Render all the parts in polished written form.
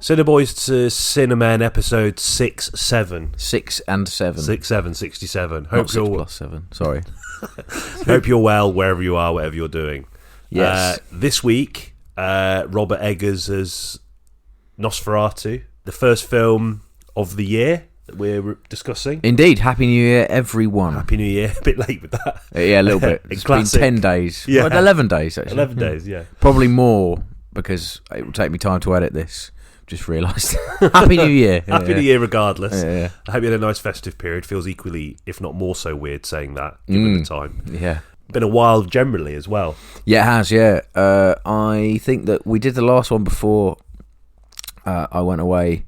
Cineboys to Cinemen episode 6-7. 6 and 7. 6-7, 67. Not 6 plus 7, sorry. Hope you're well wherever you are, whatever you're doing. Yes. This week, Robert Eggers as Nosferatu, the first film of the year that we're discussing. Indeed. Happy New Year, everyone. Happy New Year. A bit late with that. Yeah, a little bit. It's been 10 days. Yeah. Well, 11 days, actually. 11 days, yeah. Probably more, because it will take me time to edit this. Just realised. Happy New Year. Happy New Year regardless. Yeah. I hope you had a nice festive period. Feels equally, if not more so, weird saying that, given the time. Yeah. Been a while generally as well. Yeah, it has, yeah. I think that we did the last one before I went away,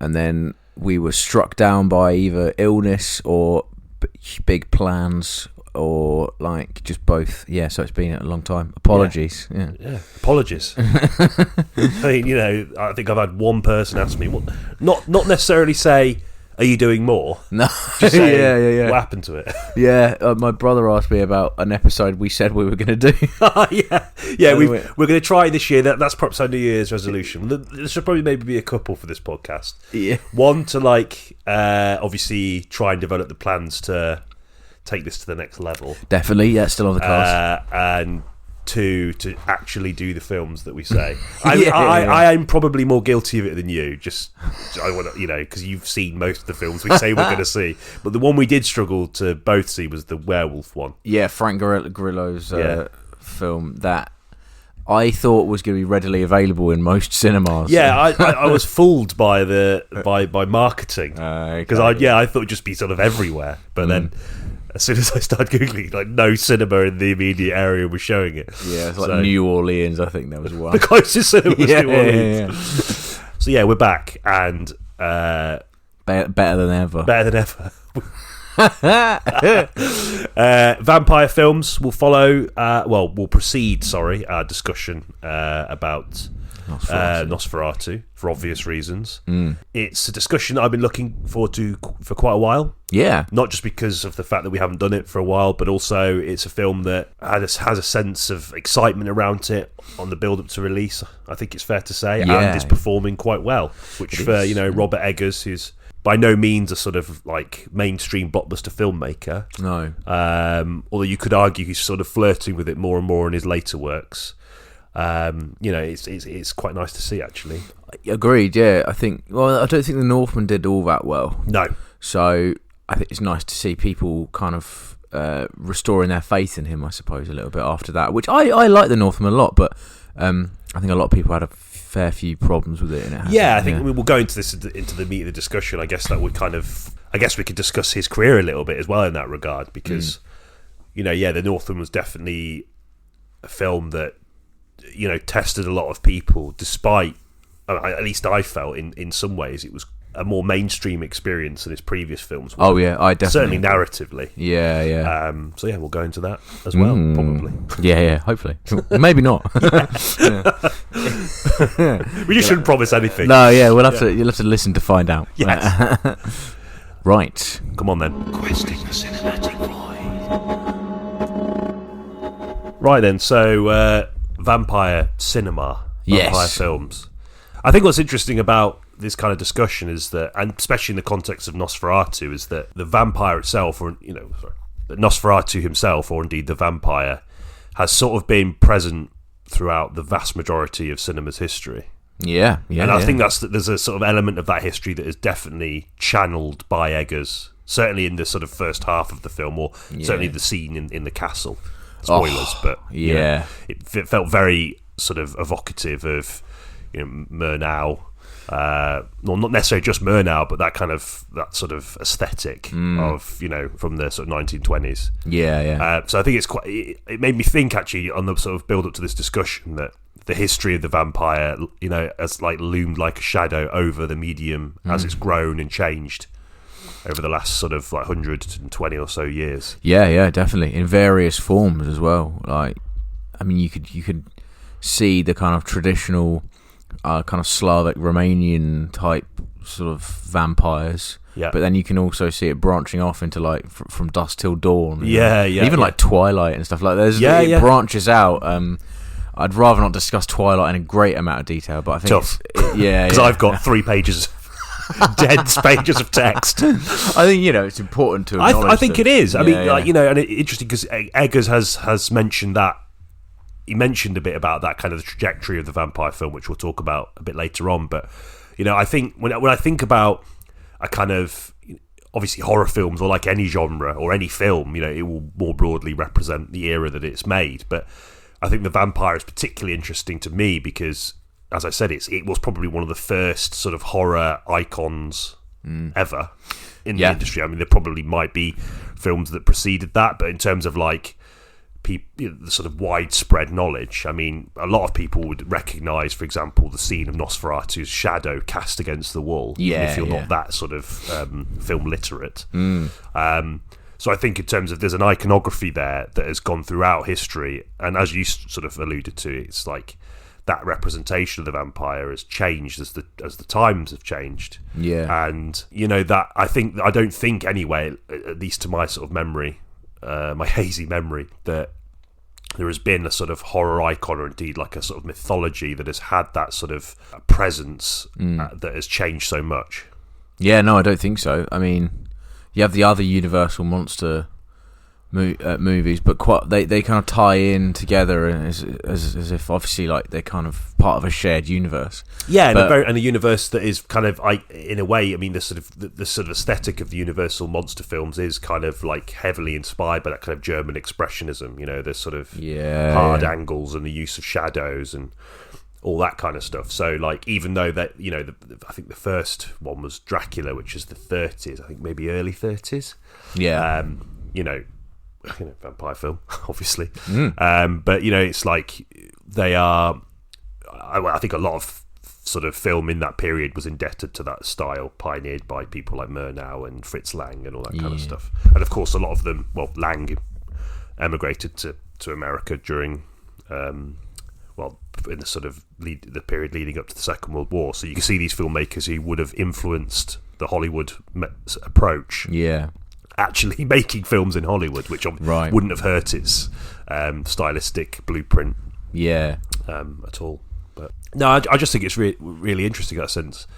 and then we were struck down by either illness or big plans, or like just both. Yeah, so it's been a long time. Apologies. Yeah. Apologies. I mean, I think I've had one person ask me, not necessarily say, "Are you doing more?" No. Just say, yeah. What happened to it? Yeah, my brother asked me about an episode we said we were going to do. yeah. We're going to try this year. That's perhaps our New Year's resolution. There should probably maybe be a couple for this podcast. Yeah. One to obviously try and develop the plans to take this to the next level. Definitely, yeah, still on the cards. And two, to actually do the films that we say. I am probably more guilty of it than you. I want to, because you've seen most of the films we say we're going to see. But the one we did struggle to both see was the werewolf one. Yeah, Frank Grillo's film that I thought was going to be readily available in most cinemas. Yeah, I was fooled by by marketing because I thought it'd just be sort of everywhere, but then. As soon as I started Googling, no cinema in the immediate area was showing it. Yeah, it's like New Orleans, I think there was one. The closest cinema was New Orleans. Yeah. So we're back, and better than ever. Better than ever. Vampire films will follow. Will precede. Our discussion about Nosferatu for obvious reasons. It's a discussion I've been looking forward to for quite a while. Yeah, not just because of the fact that we haven't done it for a while, but also it's a film that has a sense of excitement around it on the build-up to release. I think it's fair to say, and is performing quite well. Which for Robert Eggers, who's by no means a sort of mainstream blockbuster filmmaker. No, although you could argue he's sort of flirting with it more and more in his later works. It's quite nice to see, actually. Agreed. Yeah, I don't think The Northman did all that well. No. So I think it's nice to see people kind of restoring their faith in him, I suppose, a little bit after that. Which I like The Northman a lot, but I think a lot of people had a fair few problems with it. I think we'll go into the meat of the discussion. I guess that we could discuss his career a little bit as well in that regard, because The Northman was definitely a film that tested a lot of people, despite, at least I felt in some ways it was a more mainstream experience than his previous films were. Oh yeah, I definitely. Certainly narratively. Yeah. We'll go into that as well, probably. Yeah, hopefully. Maybe not. We just shouldn't promise anything. No, yeah, you'll have to listen to find out. Yes. Right. Come on then. Questing the cinematic void. Right then, so vampire cinema, vampire films. I think what's interesting about this kind of discussion is that, and especially in the context of Nosferatu, is that the vampire itself, or that Nosferatu himself, or indeed the vampire, has sort of been present throughout the vast majority of cinema's history. Yeah. And I think there's a sort of element of that history that is definitely channeled by Eggers, certainly in the sort of first half of the film, or certainly the scene in the castle. Spoilers, but it felt very sort of evocative of Murnau. Not necessarily just Murnau, but that sort of aesthetic of from the sort of 1920s. So I think it made me think, actually, on the sort of build up to this discussion, that the history of the vampire has loomed like a shadow over the medium as it's grown and changed over the last sort of 120 or so years. Yeah, definitely, in various forms as well. You could see the kind of traditional kind of Slavic Romanian type sort of vampires, but then you can also see it branching off into from dusk till dawn, even like Twilight and stuff like that. It branches out. I'd rather not discuss Twilight in a great amount of detail, but I think Tough. Because I've got 3 pages, dense pages of text. I think it's important to acknowledge I think it is. I mean, like, and it's interesting because Eggers has mentioned that. He mentioned a bit about that kind of the trajectory of the vampire film, which we'll talk about a bit later on. But I think when I think about a kind of obviously horror films, or like any genre or any film, it will more broadly represent the era that it's made. But I think the vampire is particularly interesting to me because, as I said, it was probably one of the first sort of horror icons ever in the industry. I mean, there probably might be films that preceded that, but in terms of like the sort of widespread knowledge, I mean, a lot of people would recognise, for example, the scene of Nosferatu's shadow cast against the wall, even if you're not that sort of film literate. So I think in terms of there's an iconography there that has gone throughout history, and as you sort of alluded to, it's like that representation of the vampire has changed as the times have changed. And that I don't think anyway, at least to my sort of memory, my hazy memory, that there has been a sort of horror icon, or indeed like a sort of mythology that has had that sort of presence that has changed so much. Yeah, no, I don't think so. I mean, you have the other Universal monster movies, but they kind of tie in together as if obviously like they're kind of part of a shared universe. Yeah, and a universe that is kind of, in a way, I mean, the sort of aesthetic of the Universal monster films is kind of like heavily inspired by that kind of German expressionism. The sort of hard angles and the use of shadows and all that kind of stuff. So like, even though that I think the first one was Dracula, which is the 30s, I think maybe early 30s. Vampire film, obviously. But it's like they are. I think a lot of sort of film in that period was indebted to that style, pioneered by people like Murnau and Fritz Lang and all that kind of stuff. And of course, a lot of them. Well, Lang emigrated to America during, in the sort of the period leading up to the Second World War. So you can see these filmmakers who would have influenced the Hollywood approach. Actually making films in Hollywood, which wouldn't have hurt its stylistic blueprint at all. But no, I just think it's really interesting in that sense.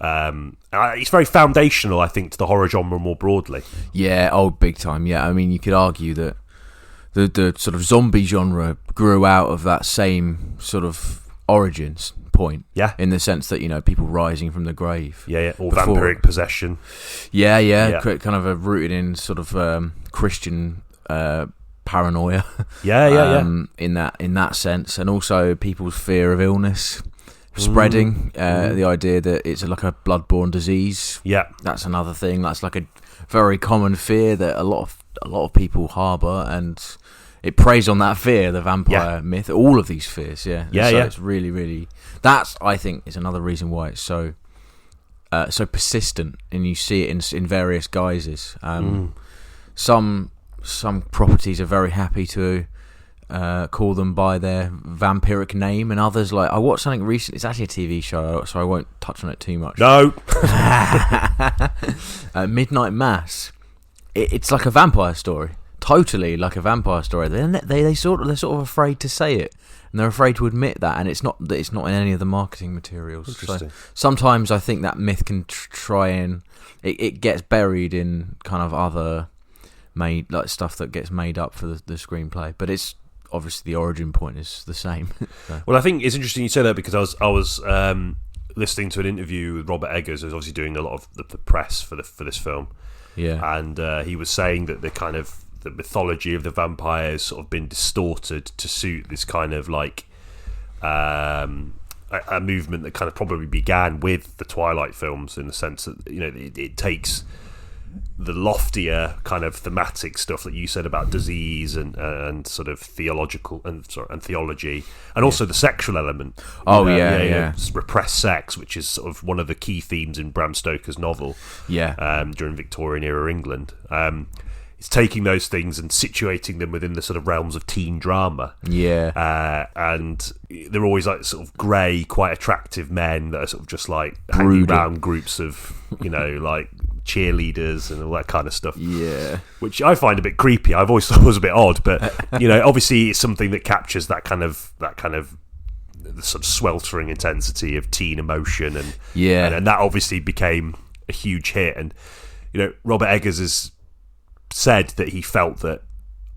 It's very foundational, I think, to the horror genre more broadly. Big time. I mean, you could argue that the sort of zombie genre grew out of that same sort of origins point, in the sense that people rising from the grave, or vampiric possession, kind of rooted in sort of Christian paranoia, in that sense, and also people's fear of illness spreading, the idea that it's like a bloodborne disease. That's another thing. That's like a very common fear that a lot of people harbour, and it preys on that fear, the vampire myth, all of these fears. It's really, really. That's, I think, is another reason why it's so persistent, and you see it in various guises. Some properties are very happy to call them by their vampiric name, and others, like I watched something recently. It's actually a TV show, so I won't touch on it too much. No. Midnight Mass. It's like a vampire story. Totally like a vampire story. They're sort of afraid to say it, and they're afraid to admit that, and it's not in any of the marketing materials. Interesting. So sometimes I think that myth can try and it gets buried in kind of other made like stuff that gets made up for the screenplay, but it's obviously the origin point is the same. So. Well, I think it's interesting you say that, because I was listening to an interview with Robert Eggers, who's obviously doing a lot of the press for this film. And he was saying that the mythology of the vampire has sort of been distorted to suit this kind of like a movement that kind of probably began with the Twilight films, in the sense that it takes the loftier kind of thematic stuff that you said about disease and sort of theological and theology, and also the sexual element. Repressed sex, which is sort of one of the key themes in Bram Stoker's novel. During Victorian era England. It's taking those things and situating them within the sort of realms of teen drama. And they're always like sort of grey, quite attractive men that are sort of just like hanging around groups of, like cheerleaders and all that kind of stuff. Yeah, which I find a bit creepy. I've always thought it was a bit odd, but obviously it's something that captures that kind of the sort of sweltering intensity of teen emotion, and that obviously became a huge hit. And Robert Eggers has said that he felt that,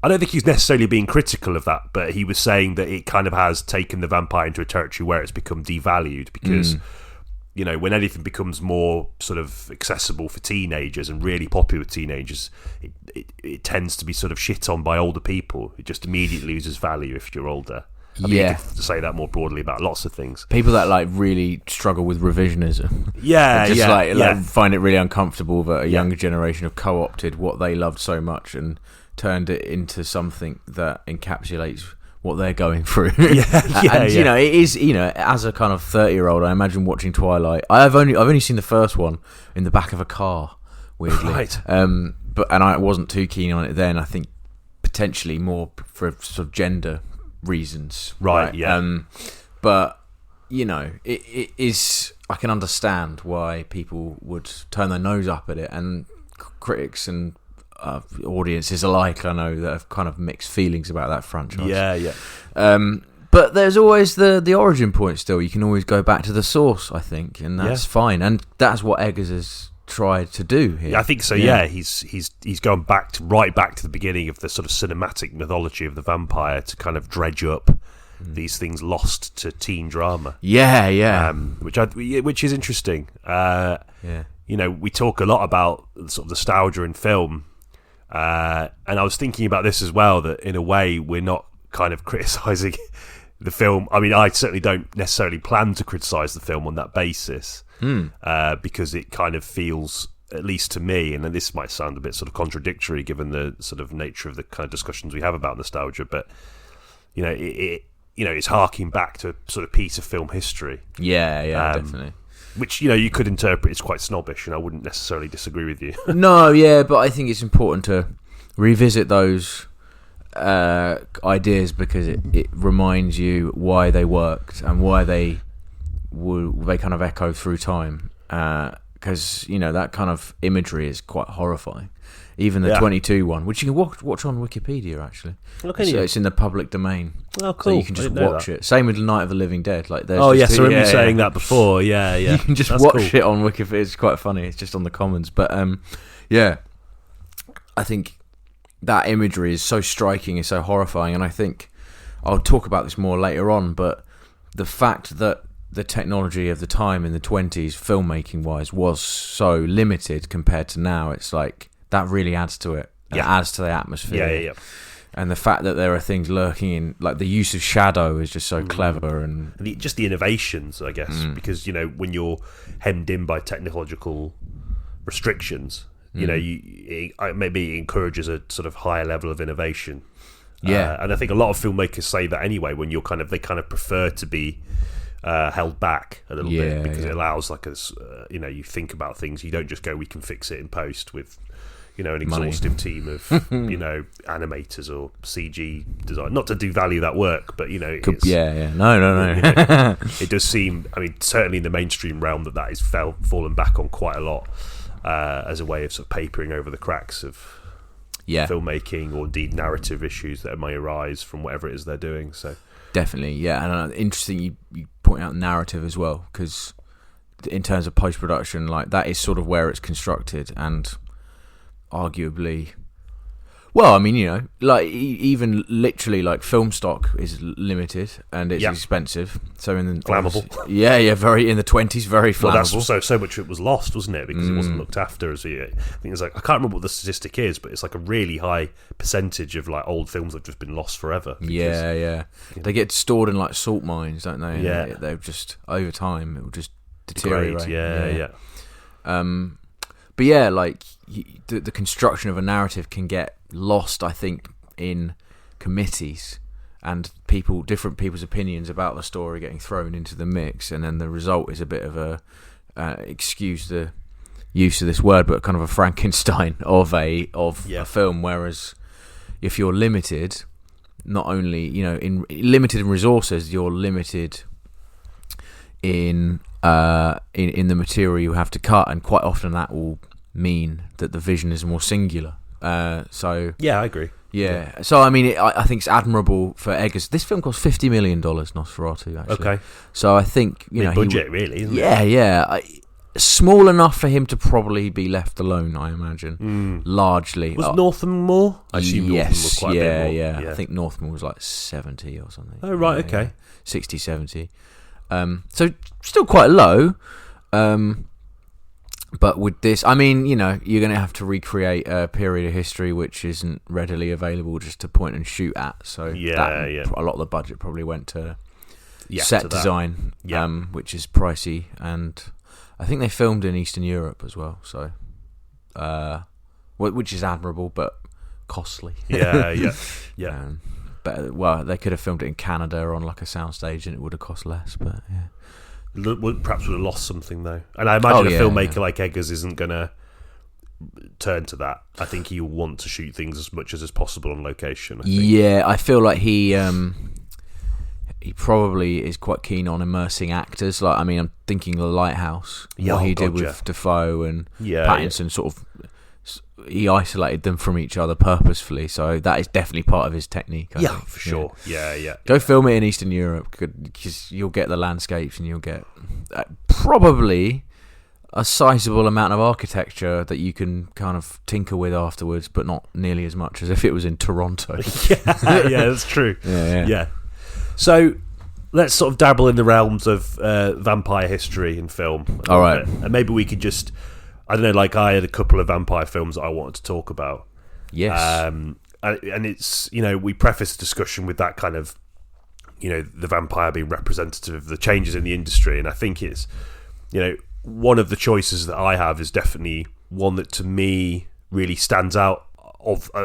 I don't think he's necessarily being critical of that, but he was saying that it kind of has taken the vampire into a territory where it's become devalued because when anything becomes more sort of accessible for teenagers and really popular with teenagers, it tends to be sort of shit on by older people. It just immediately loses value if you're older. I mean, you could say that more broadly about lots of things. People that like really struggle with revisionism. Just find it really uncomfortable that a younger generation have co-opted what they loved so much and turned it into something that encapsulates what they're going through. It is, as a kind of 30-year-old, I imagine watching Twilight. I've only seen the first one in the back of a car, weirdly. Right. And I wasn't too keen on it then. I think potentially more for sort of gender reasons. Right. Yeah. But it is. I can understand why people would turn their nose up at it, and critics and audiences alike, I know, that have kind of mixed feelings about that franchise. Yeah. But there's always the origin point still. You can always go back to the source, I think, and that's fine. And that's what Eggers has tried to do here. Yeah, I think so. Yeah, he's gone right back to the beginning of the sort of cinematic mythology of the vampire to kind of dredge up these things lost to teen drama. Yeah. Which is interesting. We talk a lot about sort of nostalgia in film. And I was thinking about this as well, that in a way we're not kind of criticising the film. I mean, I certainly don't necessarily plan to criticise the film on that basis, because it kind of feels, at least to me, and then this might sound a bit sort of contradictory given the sort of nature of the kind of discussions we have about nostalgia, but it's harking back to sort of piece of film history. Yeah, definitely. Which, you could interpret as quite snobbish, and I wouldn't necessarily disagree with you. No, yeah, but I think it's important to revisit those ideas because it reminds you why they worked and why they kind of echo through time. Because, that kind of imagery is quite horrifying. Even the 22 one, which you can watch on Wikipedia, actually. It's in the public domain. Oh, cool. So you can just watch it. Same with Night of the Living Dead. Like, there's I remember saying that before. Yeah. You can just watch it on Wikipedia. It's quite funny. It's just on the Commons. But, I think that imagery is so striking and so horrifying. And I think I'll talk about this more later on, but the fact that the technology of the time in the 20s, filmmaking-wise, was so limited compared to now, it's like, that really adds to it. It adds to the atmosphere. Yeah. And the fact that there are things lurking in, like the use of shadow is just so clever. And just the innovations, I guess, because, when you're hemmed in by technological restrictions, maybe it encourages a sort of higher level of innovation. Yeah. And I think a lot of filmmakers say that anyway, when they kind of prefer to be held back a little bit, because it allows you think about things. You don't just go, we can fix it in post with an exhaustive team of animators or CG design. Not to devalue that work, but no. It does seem, I mean, certainly in the mainstream realm, that is fallen back on quite a lot as a way of sort of papering over the cracks of filmmaking, or indeed narrative issues that may arise from whatever it is they're doing. So definitely, and interesting you point out narrative as well, because in terms of post-production, like, that is sort of where it's constructed, and arguably, well, I mean, like, even literally, like, film stock is limited and it's expensive. So in the flammable, very in the 20s, very flammable. Well, that's also so much of it was lost, wasn't it? Because it wasn't looked after. I think it's like, I can't remember what the statistic is, but it's like a really high percentage of like old films have just been lost forever. They get stored in like salt mines, don't they? And they've just, over time, it will just deteriorate. But like, the construction of a narrative can get lost, I think, in committees and different people's opinions about the story getting thrown into the mix, and then the result is a bit of a excuse the use of this word, but kind of a Frankenstein of a film. Whereas if you're limited, not only limited in resources, you're limited in the material you have to cut, and quite often that will mean that the vision is more singular. So yeah, I agree. Yeah. So I mean, I think it's admirable for Eggers. This film cost $50 million, Nosferatu. Actually. Okay. So I think budget, really. Isn't it? Yeah. Small enough for him to probably be left alone, I imagine. Largely. Was Northam more? I assume Northam yes. was quite a bit more. Yeah. I think Northam was like 70 or something. Oh right. Okay. Yeah. 60, 70. So still quite low. But with this, I mean, you're going to have to recreate a period of history which isn't readily available just to point and shoot at. So a lot of the budget probably went to set design, which is pricey, and I think they filmed in Eastern Europe as well. So, which is admirable but costly. Yeah. But they could have filmed it in Canada on like a soundstage, and it would have cost less. But yeah. Perhaps would have lost something though, and I imagine a filmmaker like Eggers isn't gonna turn to that. I think he'll want to shoot things as much as possible on location. I feel like he probably is quite keen on immersing actors. Like, I mean, I'm thinking The Lighthouse, what he did with Defoe and Pattinson. Sort of, he isolated them from each other purposefully. So that is definitely part of his technique. I think. For sure. Yeah. Go film it in Eastern Europe because you'll get the landscapes and you'll get probably a sizable amount of architecture that you can kind of tinker with afterwards, but not nearly as much as if it was in Toronto. Yeah, that's true. Yeah. So let's sort of dabble in the realms of vampire history and film. All right. And maybe we could just, I don't know, like I had a couple of vampire films that I wanted to talk about. Yes. And it's, we preface the discussion with that kind of, the vampire being representative of the changes in the industry. And I think it's, one of the choices that I have is definitely one that to me really stands out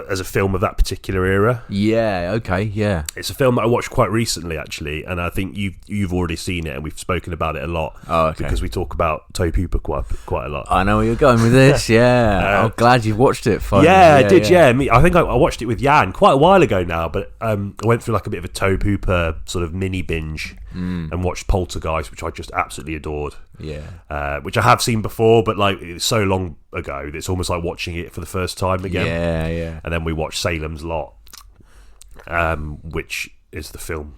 as a film of that particular era. Yeah, okay, yeah. It's a film that I watched quite recently, actually, and I think you've already seen it, and we've spoken about it a lot. Oh, okay. Because we talk about Toe Pooper quite a lot. I know where you're going with this. Yeah, I'm glad you've watched it. Finally. Yeah, I did. Yeah, I think I watched it with Jan quite a while ago now, but I went through like a bit of a Toe Pooper sort of mini binge and watched Poltergeist, which I just absolutely adored. Yeah, which I have seen before, but like it was so long ago that it's almost like watching it for the first time again. Yeah. And then we watched Salem's Lot, which is the film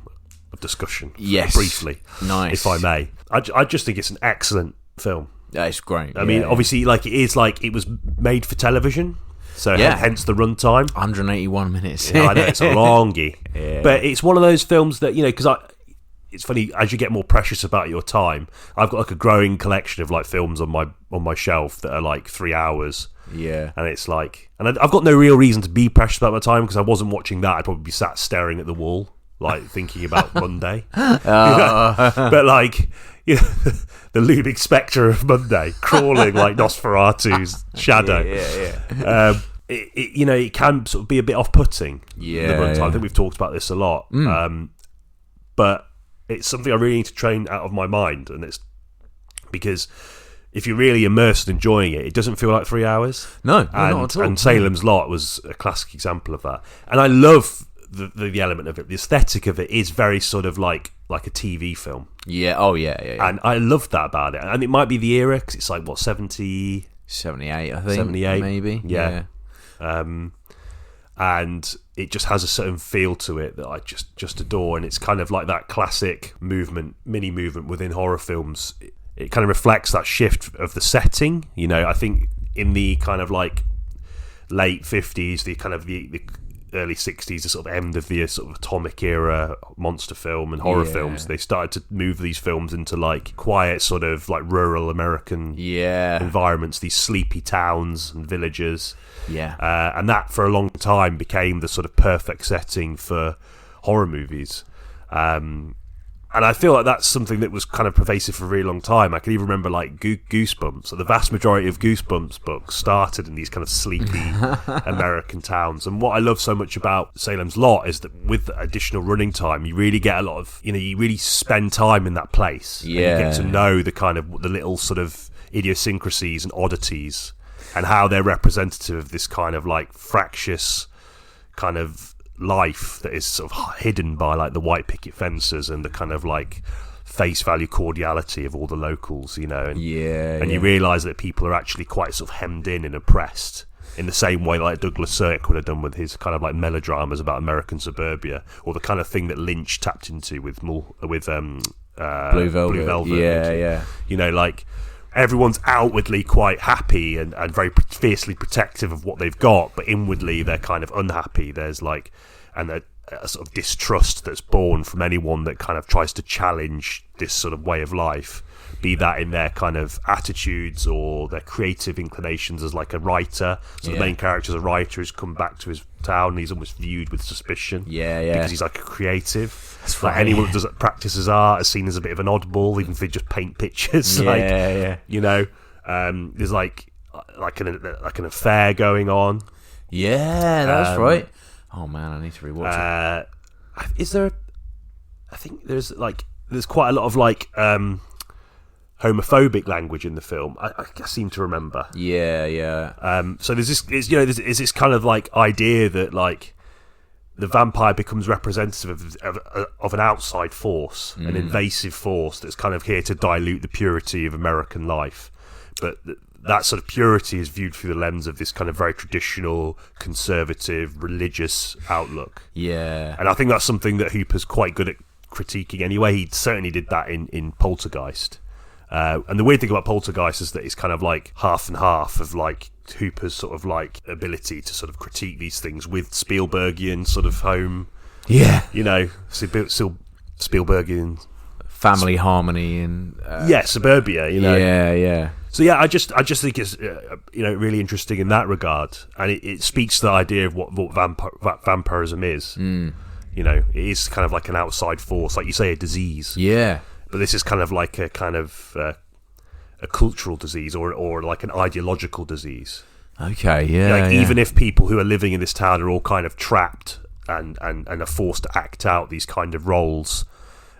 of discussion. Yes, briefly, nice, if I may. I just think it's an excellent film. Yeah, it's great. I mean, obviously, like it was made for television, so hence the runtime. 181 minutes. I know it's a longie, but it's one of those films that because it's funny, as you get more precious about your time, I've got like a growing collection of like films on my shelf that are like 3 hours. Yeah. And it's like, and I've got no real reason to be precious about my time because I wasn't watching that. I'd probably be sat staring at the wall, like thinking about Monday. But like, the looming spectre of Monday crawling like Nosferatu's shadow. Yeah. It can sort of be a bit off-putting. Yeah. The runtime. I think we've talked about this a lot. But it's something I really need to train out of my mind, and it's because if you're really immersed and enjoying it, it doesn't feel like 3 hours. No, not at all. And Salem's Lot was a classic example of that. And I love the element of it. The aesthetic of it is very sort of like a TV film. Yeah. Oh, yeah. And I love that about it. And it might be the era because it's like 70, 78, I think. 78, maybe. Yeah. And it just has a certain feel to it that I just adore, and it's kind of like that classic mini movement within horror films. It kind of reflects that shift of the setting. I think in the kind of like late 50s, the kind of the early 60s, the sort of end of the sort of atomic era monster film and horror films, they started to move these films into like quiet sort of like rural American environments, these sleepy towns and villages. And that for a long time became the sort of perfect setting for horror movies. And I feel like that's something that was kind of pervasive for a really long time. I can even remember like Goosebumps. So the vast majority of Goosebumps books started in these kind of sleepy American towns. And what I love so much about Salem's Lot is that with additional running time, you really get a lot of, you really spend time in that place. Yeah. And you get to know the kind of the little sort of idiosyncrasies and oddities and how they're representative of this kind of like fractious kind of life that is sort of hidden by like the white picket fences and the kind of like face value cordiality of all the locals, you know, and you realise that people are actually quite sort of hemmed in and oppressed in the same way like Douglas Sirk would have done with his kind of like melodramas about American suburbia, or the kind of thing that Lynch tapped into with Blue Velvet. Yeah. You know, like everyone's outwardly quite happy and very fiercely protective of what they've got, but inwardly they're kind of unhappy. There's like a sort of distrust that's born from anyone that kind of tries to challenge this sort of way of life, be that in their kind of attitudes or their creative inclinations as like a writer. So the main character's a writer who's come back to his town and he's almost viewed with suspicion. Because he's like a creative. That's like right. Anyone that practices art is seen as a bit of an oddball, even if they just paint pictures. You know, there's like an affair going on. Yeah, that's right. Oh man, I need to rewatch it. Is there? I think there's quite a lot of like homophobic language in the film. I seem to remember. Yeah. So there's this kind of like idea that like the vampire becomes representative of an outside force, an invasive force that's kind of here to dilute the purity of American life, but that sort of purity is viewed through the lens of this kind of very traditional, conservative, religious outlook. Yeah. And I think that's something that Hooper's quite good at critiquing anyway. He certainly did that in Poltergeist. And the weird thing about Poltergeist is that it's kind of like half and half of like Hooper's sort of like ability to sort of critique these things with Spielbergian sort of home. Yeah. You know, Spielbergian family harmony and suburbia, you know. Yeah. So yeah, I just think it's really interesting in that regard, and it speaks to the idea of what vampirism is. You know, it is kind of like an outside force, like you say, a disease. Yeah, but this is kind of like a kind of a cultural disease or like an ideological disease. Okay, yeah. Even if people who are living in this town are all kind of trapped and are forced to act out these kind of roles,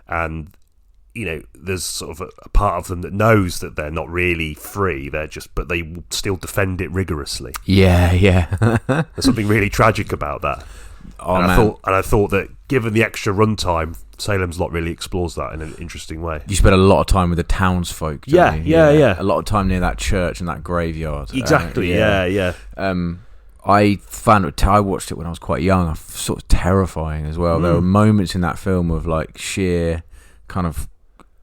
and you know, there's sort of a part of them that knows that they're not really free. But they still defend it rigorously. Yeah. There's something really tragic about that. I thought that given the extra runtime, Salem's Lot really explores that in an interesting way. You spend a lot of time with the townsfolk. Don't you? Yeah. A lot of time near that church and that graveyard. Exactly. Yeah. I found it. I watched it when I was quite young. Sort of terrifying as well. There were moments in that film of like sheer kind of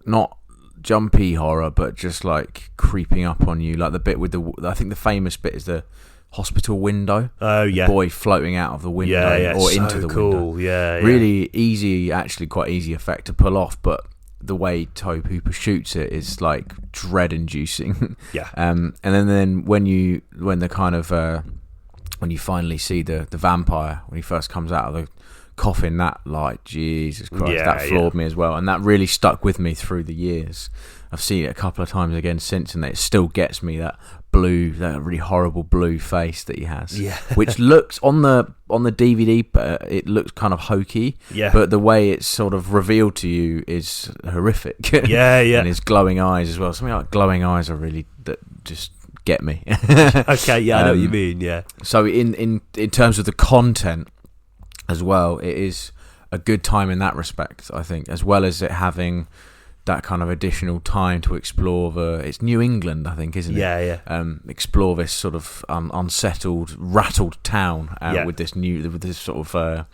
not jumpy horror, but just like creeping up on you. Like the bit with I think the famous bit is the hospital window. Oh yeah, the boy floating out of the window or so into the cool. window. Yeah, really easy, actually quite easy effect to pull off, but the way Tobe Hooper shoots it is like dread-inducing. Yeah. And then when you finally see the vampire when he first comes out of the coffin, that like Jesus Christ, that floored me as well, and that really stuck with me through the years. I've seen it a couple of times again since, and it still gets me, that really horrible blue face that he has, which looks on the DVD, it looks kind of hokey, but the way it's sort of revealed to you is horrific. And his glowing eyes as well. Something like glowing eyes are really that just get me. Okay, I know what you mean. So in terms of the content as well, it is a good time in that respect, I think, as well as it having that kind of additional time to explore it's New England, I think, isn't it? Yeah. Explore this sort of unsettled, rattled town with this sort of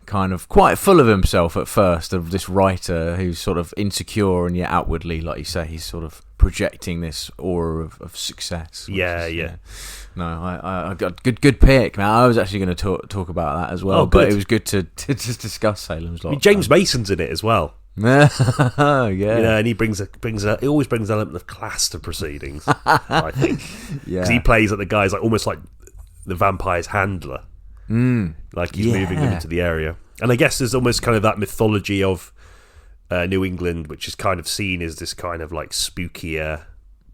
kind of quite full of himself at first, of this writer who's sort of insecure and yet outwardly, like you say, he's sort of projecting this aura of success. No, I got good pick, man. I was actually going to talk about that as well, but it was good to just discuss Salem's Lot. I mean, James Mason's in it as well. Yeah, and he he always brings an element of class to proceedings. I think, because he plays like the guy's like almost like the vampire's handler, like he's moving him into the area. And I guess there's almost kind of that mythology of New England, which is kind of seen as this kind of like spookier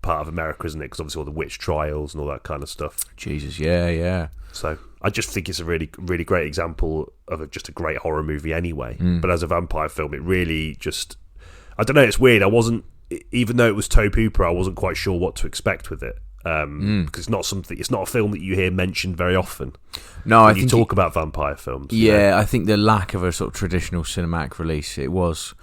part of America, isn't it? Because obviously all the witch trials and all that kind of stuff. Jesus, yeah. So I just think it's a really, really great example of just a great horror movie anyway. But as a vampire film, it really just... I don't know, it's weird. I wasn't... Even though it was Tobe Hooper, I wasn't quite sure what to expect with it. Because it's not a film that you hear mentioned very often. No, when you talk about vampire films. Yeah, I think the lack of a sort of traditional cinematic release, it was...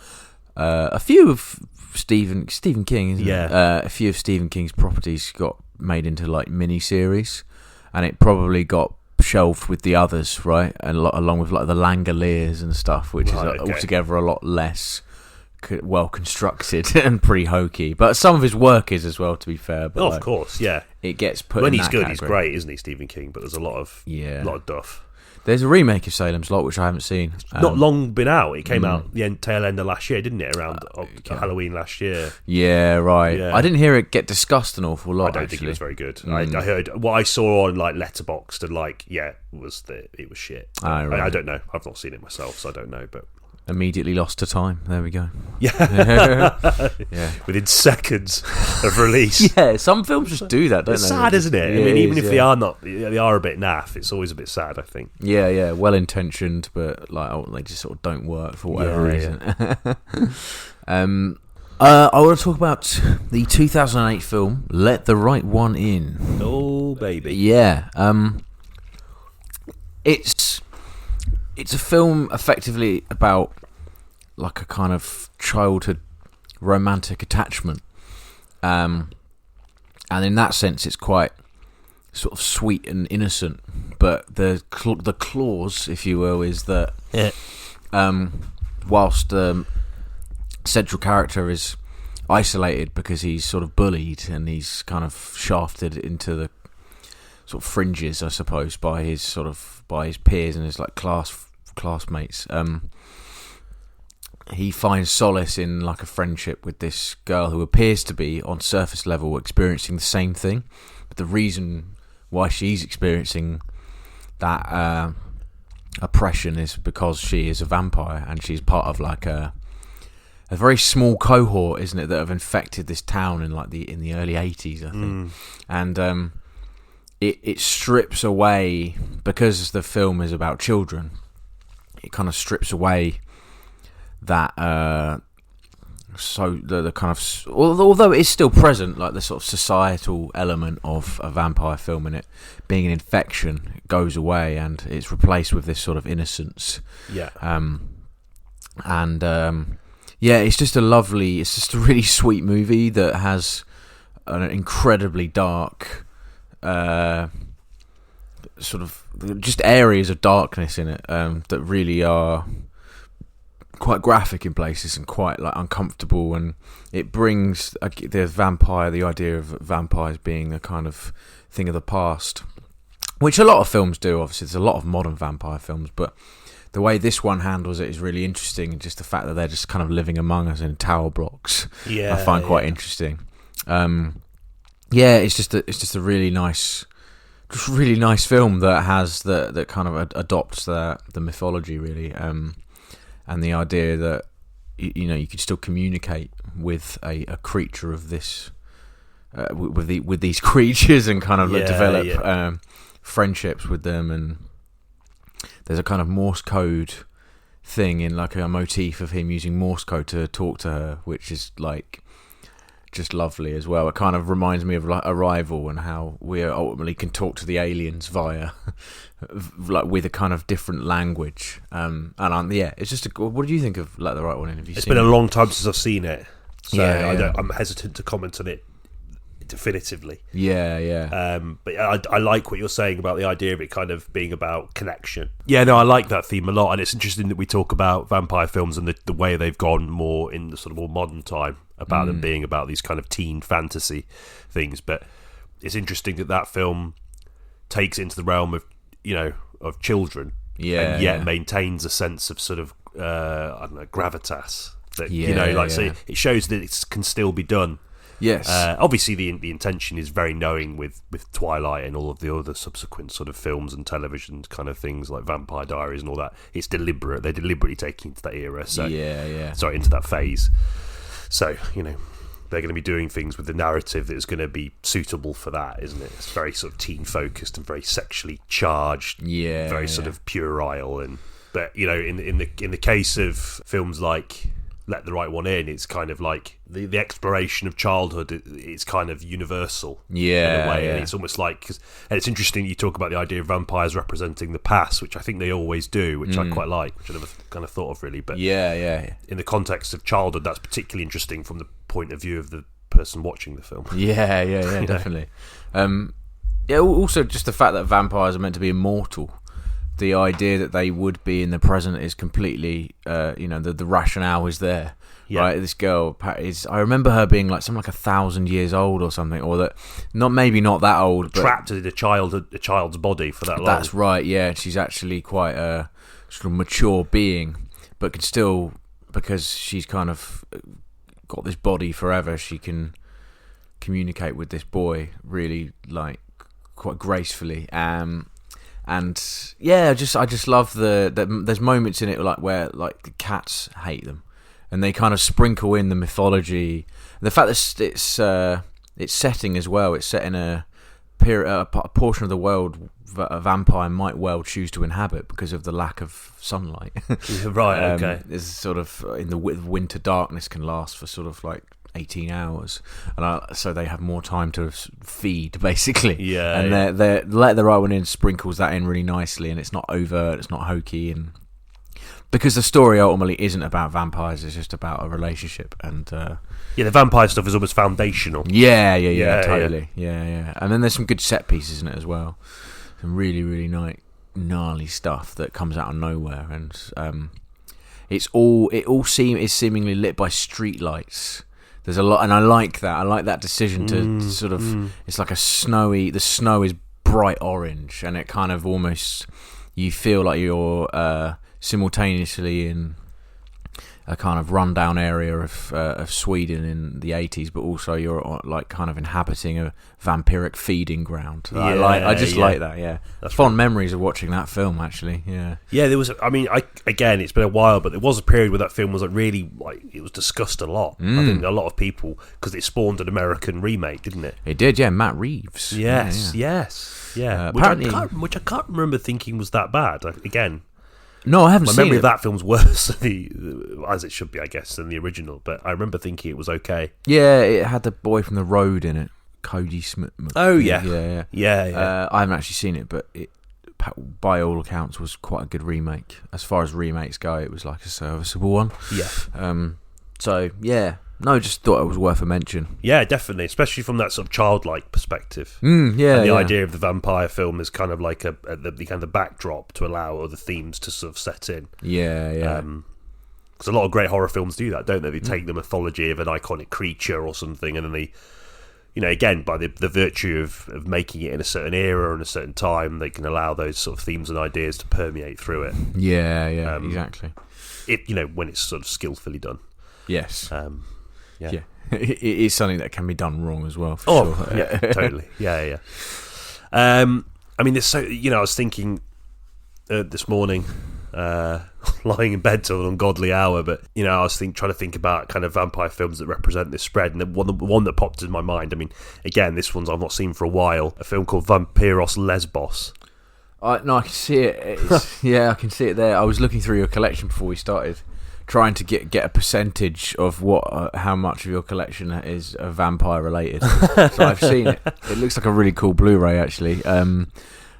A few of Stephen King, isn't Yeah. it? A few of Stephen King's properties got made into like mini-series, and it probably got shelved with the others, right? And along with like the Langoliers and stuff, which is altogether a lot less well constructed and pretty hokey. But some of his work is as well, to be fair. But of course, yeah. It gets put when in he's that good, category. he's great, isn't he, Stephen King? But there's a lot of duff. There's a remake of Salem's Lot which I haven't seen. Not long been out. It came out the tail end of last year, didn't it? Around Halloween last year. Yeah, right. Yeah. I didn't hear it get discussed an awful lot. I don't think it was very good. I heard what I saw on like Letterboxd and like it was shit. Right. I don't know. I've not seen it myself, so I don't know. But immediately lost to time. There we go. Yeah. Yeah. Within seconds of release. Yeah, some films just do that, don't It's they? sad, isn't it? Yeah, I mean, even is, if they are a bit naff, it's always a bit sad, I think. Yeah, well intentioned, but like they just sort of don't work for whatever reason. I want to talk about the 2008 film Let the Right One In. Oh, baby. Yeah. It's a film effectively about like a kind of childhood romantic attachment, and in that sense it's quite sort of sweet and innocent, but the clause, if you will, is that whilst the central character is isolated because he's sort of bullied and he's kind of shafted into the sort of fringes, I suppose, by his peers and his like classmates. He finds solace in like a friendship with this girl who appears to be on surface level experiencing the same thing, but the reason why she's experiencing that oppression is because she is a vampire and she's part of like a very small cohort, isn't it, that have infected this town in like in the early 80s, I think. And it strips away, because the film is about children, it kind of strips away that so the kind of, although it is still present, like the sort of societal element of a vampire film, and it being an infection, it goes away and it's replaced with this sort of innocence. It's just a really sweet movie that has an incredibly dark sort of just areas of darkness in it that really are quite graphic in places and quite like uncomfortable, and it brings the idea of vampires being a kind of thing of the past, which a lot of films do. Obviously there's a lot of modern vampire films, but the way this one handles it is really interesting, and just the fact that they're just kind of living among us in tower blocks, I find quite interesting. It's just a really nice film that kind of adopts the mythology really, and the idea that you could still communicate with a creature of this, with these creatures, and kind of develop friendships with them. And there's a kind of Morse code thing in like a motif of him using Morse code to talk to her, which is like just lovely as well. It kind of reminds me of like Arrival and how we ultimately can talk to the aliens via like with a kind of different language. It's just what do you think of Let the Right One In? It's been a long time since I've seen it, so I'm hesitant to comment on it definitively. But I like what you're saying about the idea of it kind of being about connection. I like that theme a lot, and it's interesting that we talk about vampire films and the way they've gone more in the sort of more modern time about them being about these kind of teen fantasy things. But it's interesting that film takes it into the realm of of children, and yet maintains a sense of sort of gravitas that so it shows that it can still be done. Yes. Obviously, the intention is very knowing with Twilight and all of the other subsequent sort of films and television kind of things like Vampire Diaries and all that. It's deliberate. They're deliberately taking into that era. So sorry, into that phase. So they're going to be doing things with the narrative that is going to be suitable for that, isn't it? It's very sort of teen focused and very sexually charged. Very sort of puerile, but in the case of films like let the right one in. It's kind of like the exploration of childhood. It's kind of universal, in a way. And it's almost like, and it's interesting you talk about the idea of vampires representing the past, which I think they always do, which I quite like, which I never kind of thought of really. But in the context of childhood, that's particularly interesting from the point of view of the person watching the film. Definitely. Also just the fact that vampires are meant to be immortal. The idea that they would be in the present is completely, the rationale is there. Yeah. Right, this girl is. I remember her being like something like 1,000 years old or something, or that maybe not that old, but trapped in a child's body for that long. That's right. Yeah, she's actually quite a sort of mature being, but can still, because she's kind of got this body forever, she can communicate with this boy really like quite gracefully. And yeah, I just love there's moments in it like where like the cats hate them, and they kind of sprinkle in the mythology, the fact that it's setting as well. It's set in a portion of the world that a vampire might well choose to inhabit because of the lack of sunlight. Right. Okay. It's sort of in the winter darkness can last for sort of like 18 hours, and so they have more time to feed, basically. They let the right one in, sprinkles that in really nicely, and it's not overt, it's not hokey, and because the story ultimately isn't about vampires, it's just about a relationship. And the vampire stuff is almost foundational. Totally. And then there's some good set pieces in it as well, some really really gnarly stuff that comes out of nowhere, and it's seemingly lit by street lights. There's a lot, and I like that. I like that decision to sort of. It's like the snow is bright orange, and it kind of almost, you feel like you're simultaneously in a kind of rundown area of Sweden in the 80s, but also you're like kind of inhabiting a vampiric feeding ground. I just like that. Yeah, that's fond memories of watching that film. Actually, yeah. There was. I mean, again, it's been a while, but there was a period where that film was like really like it was discussed a lot. I think a lot of people, because it spawned an American remake, didn't it? It did. Yeah, Matt Reeves. Yes. Which I can't remember thinking was that bad. Again. No, I haven't seen it. My memory of that film's worse, as it should be, I guess, than the original. But I remember thinking it was okay. Yeah, it had the boy from The Road in it, Cody Smith. Oh, yeah. Yeah. I haven't actually seen it, but it, by all accounts, was quite a good remake. As far as remakes go, it was like a serviceable one. Yeah. So, yeah. No, just thought it was worth a mention. Yeah, definitely, especially from that sort of childlike perspective. And the idea of the vampire film is kind of like the kind of backdrop to allow other themes to sort of set in. Yeah. Because a lot of great horror films do that, don't they? They take the mythology of an iconic creature or something, and then they, again, by the virtue of making it in a certain era and a certain time, they can allow those sort of themes and ideas to permeate through it. Yeah, exactly. When it's sort of skillfully done. Yes. Yeah. It is something that can be done wrong as well. Sure. Yeah, totally. Yeah. I mean, there's so I was thinking this morning, lying in bed till an ungodly hour, but I was trying to think about kind of vampire films that represent this spread, and the one that popped in my mind. I mean, again, this one's I've not seen for a while. A film called Vampiros Lesbos. No, I can see it. I can see it there. I was looking through your collection before we started, trying to get a percentage of how much of your collection is vampire related. So I've seen it. It looks like a really cool Blu-ray, actually.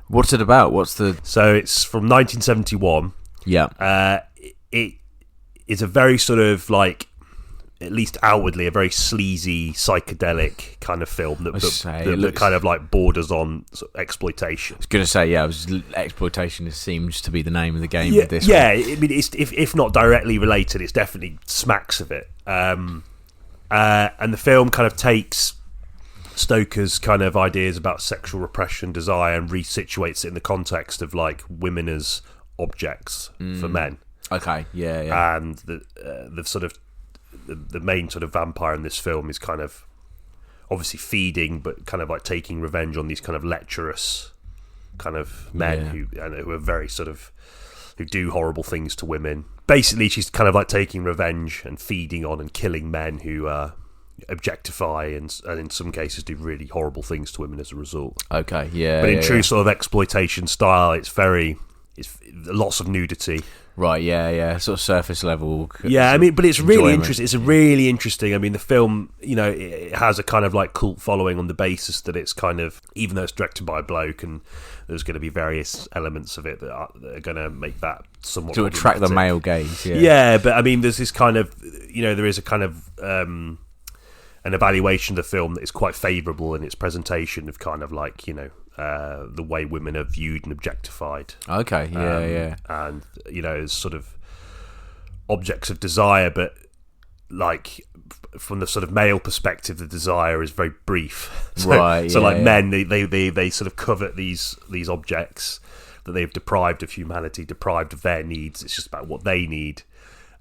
What's it about? So it's from 1971. Yeah. It is a very sort of like, at least outwardly, a very sleazy psychedelic kind of film that kind of like borders on sort of exploitation. I was going to say, exploitation seems to be the name of the game with this. Yeah, I mean, it's, if not directly related, it's definitely smacks of it. And the film kind of takes Stoker's kind of ideas about sexual repression, desire, and resituates it in the context of like women as objects for men. Okay, yeah. And the sort of the main sort of vampire in this film is kind of obviously feeding, but kind of like taking revenge on these kind of lecherous kind of men who are very sort of, who do horrible things to women. Basically, she's kind of like taking revenge and feeding on and killing men who objectify and in some cases do really horrible things to women as a result. Okay, yeah. But in true sort of exploitation style, it's very it's lots of nudity. Right, yeah, sort of surface level. Yeah, I mean, but it's really enjoyment. interesting. It's really interesting. I mean, the film, it has a kind of like cult following on the basis that it's kind of, even though it's directed by a bloke, and there's going to be various elements of it that are going to make that somewhat to attract the male gaze. Yeah, but I mean, there's this kind of, there is a kind of an evaluation of the film that is quite favourable in its presentation of kind of like, the way women are viewed and objectified. Okay, yeah. And, as sort of objects of desire, but like from the sort of male perspective, the desire is very brief. Right. So men, they sort of covet these objects that they've deprived of humanity, deprived of their needs. It's just about what they need,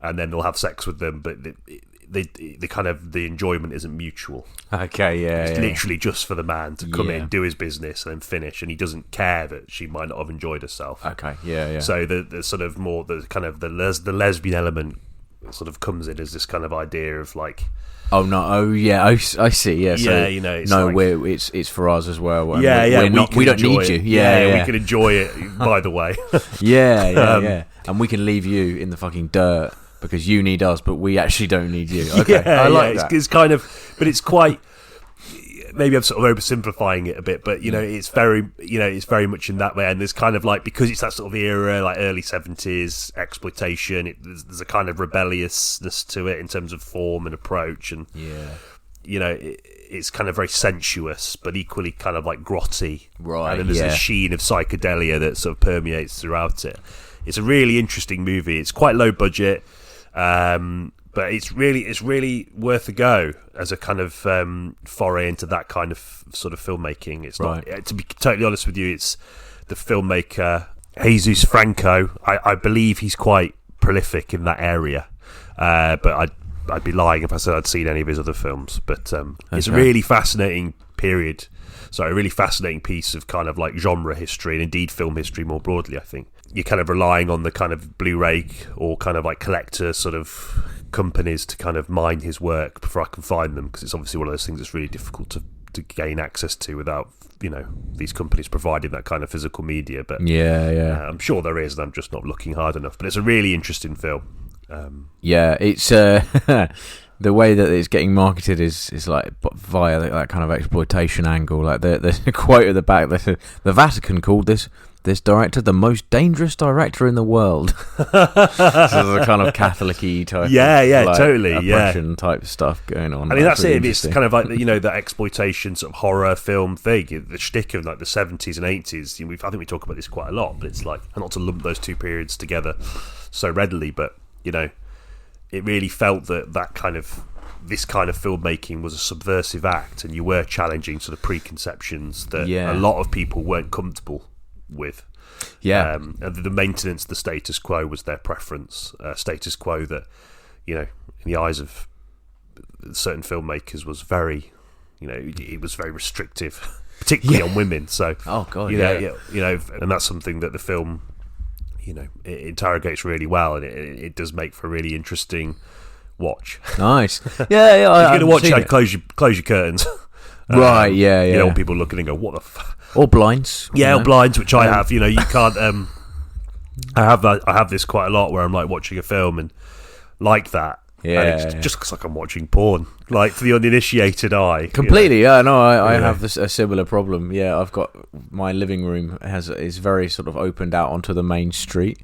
and then they'll have sex with them, but the kind of the enjoyment isn't mutual. Okay, it's literally just for the man to come in, do his business, and then finish, and he doesn't care that she might not have enjoyed herself. Okay, yeah. So the sort of more the kind of the lesbian element sort of comes in as this kind of idea of like, oh no, I see, yeah. So, it's no, like, it's for us as well. And we don't need you. Yeah, we can enjoy it. By the way, yeah, and we can leave you in the fucking dirt because you need us, but we actually don't need you. Okay, I like that. It's kind of, but it's quite. Maybe I'm sort of oversimplifying it a bit, but it's very, it's very much in that way. And there's kind of like, because it's that sort of era, like early 70s exploitation. There's a kind of rebelliousness to it in terms of form and approach, and it's kind of very sensuous, but equally kind of like grotty. Right. And then there's a sheen of psychedelia that sort of permeates throughout it. It's a really interesting movie. It's quite low budget. But it's really worth a go as a kind of foray into that kind of sort of filmmaking. It's not, to be totally honest with you, it's the filmmaker Jesus Franco. I believe he's quite prolific in that area, but I'd be lying if I said I'd seen any of his other films. But it's a really fascinating period. So a really fascinating piece of kind of like genre history, and indeed film history more broadly, I think. You're kind of relying on the kind of Blu-ray or kind of like collector sort of companies to kind of mine his work before I can find them, because it's obviously one of those things that's really difficult to gain access to without these companies providing that kind of physical media. But I'm sure there is, and I'm just not looking hard enough. But it's a really interesting film. It's the way that it's getting marketed is like via that kind of exploitation angle. Like the quote at the back, the Vatican called this director the most dangerous director in the world. So there's a kind of Catholic-y type, totally, oppression type stuff going on. I mean, that's really it. It's kind of like that exploitation sort of horror film thing, the shtick of like the 70s and 80s. I think we talk about this quite a lot, but it's like not to lump those two periods together so readily, but it really felt that kind of this kind of filmmaking was a subversive act, and you were challenging sort of preconceptions that a lot of people weren't comfortable with. And the maintenance of the status quo was their preference. Status quo that, in the eyes of certain filmmakers was very, it was very restrictive, particularly on women. So, and that's something that the film, it interrogates really well, and it does make for a really interesting watch. Nice. If you're going to watch it, close your curtains. Right, You don't want people looking and go, what the fuck? Or blinds. Or blinds, which I have. You can't. I have this quite a lot where I'm like watching a film and like that. And it just looks like I'm watching porn, like for the uninitiated eye. Completely, I have a similar problem. Yeah, I've got my living room is very sort of opened out onto the main street,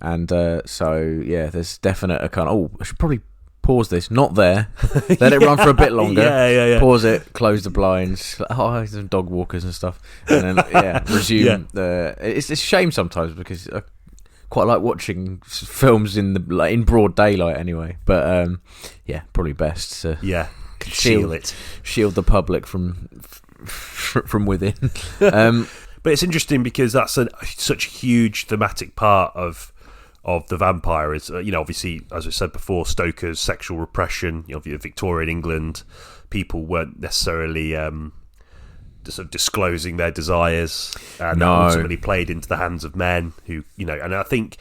and there's definite a kind of, I should probably pause this, not there, let it run for a bit longer, pause it, close the blinds, some dog walkers and stuff, and then resume. It's a shame sometimes because I quite like watching films in broad daylight anyway, but probably best to shield the public from within. But it's interesting because that's such a huge thematic part of the vampire is, obviously, as I said before, Stoker's sexual repression. Victorian England, people weren't necessarily sort of disclosing their desires, and that ultimately played into the hands of men who, and I think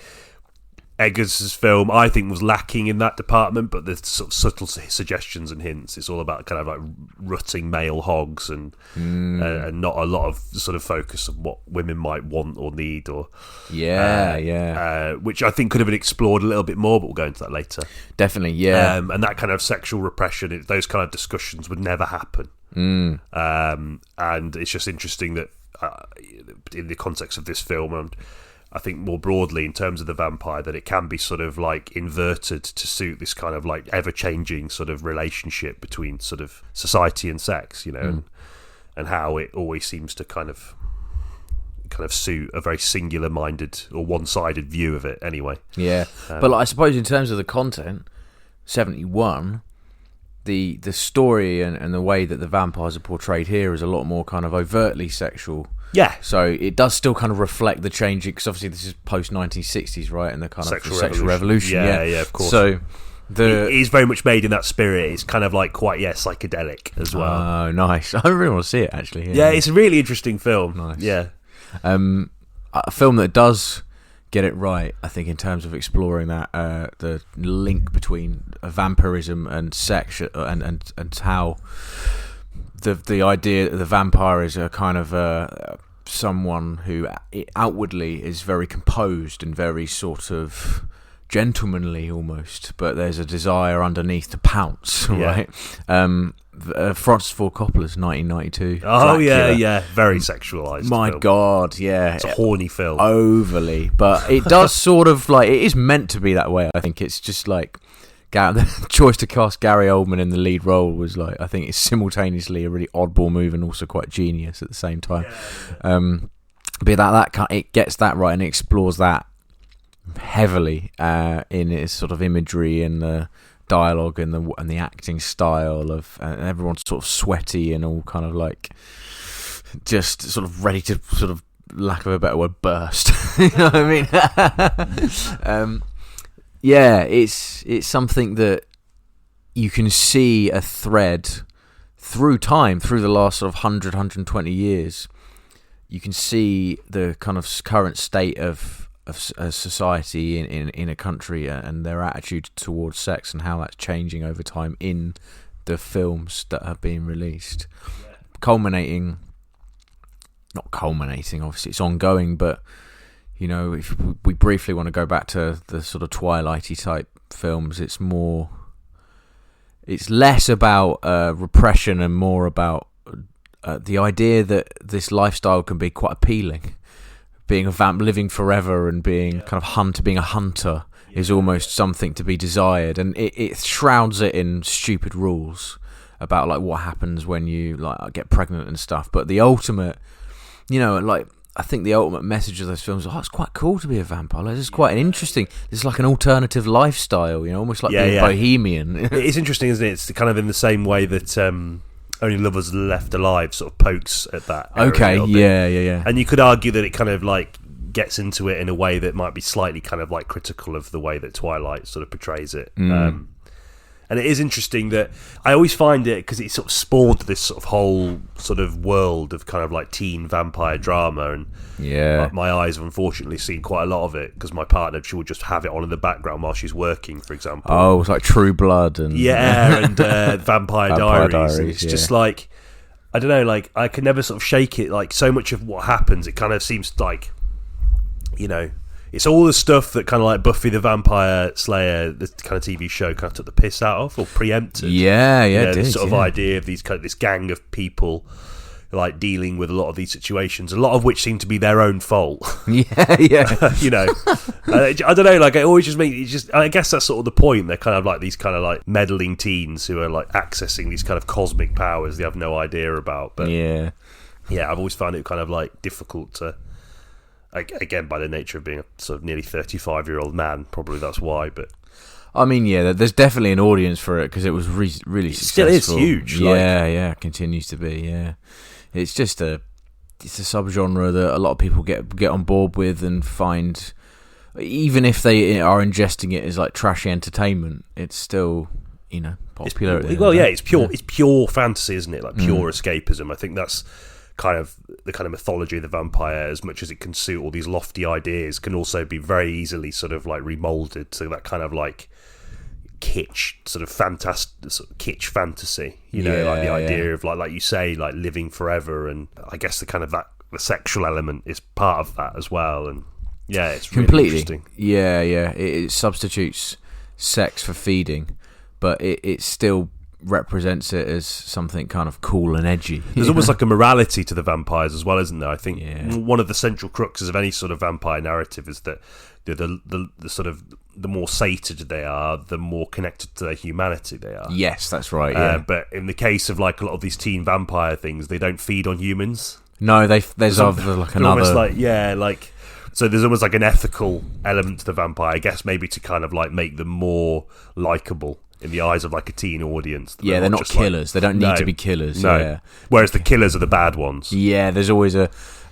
Eggers' film, I think, was lacking in that department, but there's sort of subtle suggestions and hints. It's all about kind of like rutting male hogs and not a lot of sort of focus on what women might want or need, or which I think could have been explored a little bit more, but we'll go into that later. Definitely, yeah. And that kind of sexual repression, those kind of discussions would never happen. And it's just interesting that in the context of this film, and I think more broadly in terms of the vampire, that it can be sort of like inverted to suit this kind of like ever-changing sort of relationship between sort of society and sex, you know, and how it always seems to kind of suit a very singular-minded or one-sided view of it anyway. Yeah, but I suppose in terms of the content, 71, the story and the way that the vampires are portrayed here is a lot more kind of overtly sexual. Yeah. So it does still kind of reflect the change, because obviously this is post-1960s, right? And the kind of sexual revolution. Yeah, of course. So it is very much made in that spirit. It's kind of like quite, psychedelic as well. Oh, nice. I really want to see it, actually. Yeah, it's a really interesting film. Nice. Yeah. A film that does get it right, I think, in terms of exploring that the link between vampirism and sex, and how the idea that the vampire is a kind of someone who outwardly is very composed and very sort of gentlemanly almost, but there's a desire underneath to pounce, right? Francis Ford Coppola's 1992. Oh, Dracula. very sexualized. My film. God, yeah. It's a horny film. Overly, but it does sort of like, it is meant to be that way. I think it's just like the choice to cast Gary Oldman in the lead role was like, I think it's simultaneously a really oddball move and also quite genius at the same time. But it gets that right, and it explores that heavily in its sort of imagery and the dialogue and the acting style of everyone's sort of sweaty and all kind of like just sort of ready to sort of, lack of a better word, burst. You know what I mean? It's something that you can see a thread through time, through the last sort of 120 years. You can see the kind of current state of society in a country and their attitude towards sex and how that's changing over time in the films that have been released. Not culminating, obviously it's ongoing, but you know, if we briefly want to go back to the sort of Twilighty type films, it's less about repression and more about the idea that this lifestyle can be quite appealing. Being a vamp, living forever, and being kind of being a hunter is almost something to be desired, and it shrouds it in stupid rules about like what happens when you like get pregnant and stuff. But the ultimate, you know, like I think the ultimate message of those films is, it's quite cool to be a vampire. Like, it's quite interesting. It's like an alternative lifestyle, you know, almost like being bohemian. It's interesting, isn't it? It's kind of in the same way that Only Lovers Left Alive sort of pokes at that. Okay, yeah. And you could argue that it kind of like gets into it in a way that might be slightly kind of like critical of the way that Twilight sort of portrays it. And it is interesting that I always find it, because it sort of spawned this sort of whole sort of world of kind of like teen vampire drama, and my eyes have unfortunately seen quite a lot of it, because my partner, she would just have it on in the background while she's working, for example. Oh, it's like True Blood and Vampire Diaries. And it's just like, I don't know, like I can never sort of shake it. Like so much of what happens, it kind of seems like, you know, it's all the stuff that kind of like Buffy the Vampire Slayer, the kind of TV show, kind of took the piss out of or preempted. This sort of idea of this gang of people like dealing with a lot of these situations, a lot of which seem to be their own fault. You know, I don't know. Like, it always just makes I guess that's sort of the point. They're kind of like these kind of like meddling teens who are like accessing these kind of cosmic powers they have no idea about. But I've always found it kind of like difficult to. Again, by the nature of being a sort of nearly 35-year-old man, probably that's why. But I mean, there's definitely an audience for it, because it was really successful. It still is huge. Continues to be. Yeah, it's just it's a subgenre that a lot of people get on board with and find, even if they are ingesting it as like trashy entertainment, it's still, you know, popular. It's pure fantasy, isn't it? Like pure escapism. I think that's the kind of mythology of the vampire, as much as it can suit all these lofty ideas, can also be very easily sort of like remolded to that kind of like kitsch sort of kitsch fantasy, like the idea of like you say, like living forever, and I guess the kind of the sexual element is part of that as well. And it's really completely interesting. It substitutes sex for feeding, but it still represents it as something kind of cool and edgy. There's almost like a morality to the vampires as well, isn't there? I think one of the central cruxes of any sort of vampire narrative is that the sort of the more sated they are, the more connected to their humanity they are. Yes, that's right. Yeah. But in the case of like a lot of these teen vampire things, they don't feed on humans. No, there's like another. Almost so there's almost like an ethical element to the vampire, I guess, maybe to kind of like make them more likable in the eyes of like a teen audience. Yeah, they're not killers. They don't need to be killers. No. Yeah. Whereas the killers are the bad ones. Yeah, there's always a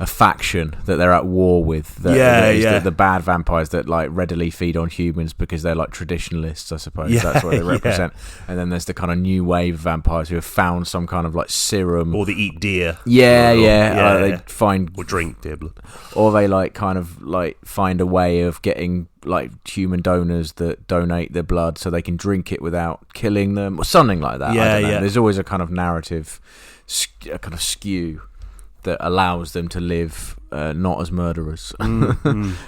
faction that they're at war with. The bad vampires that like readily feed on humans because they're like traditionalists, I suppose. That's what they represent. And then there's the kind of new wave of vampires who have found some kind of like serum. Or they eat deer. They find or drink deer blood. Or they like kind of like find a way of getting like human donors that donate their blood so they can drink it without killing them or something like that. I don't know. There's always a kind of narrative, a kind of skew that allows them to live not as murderers,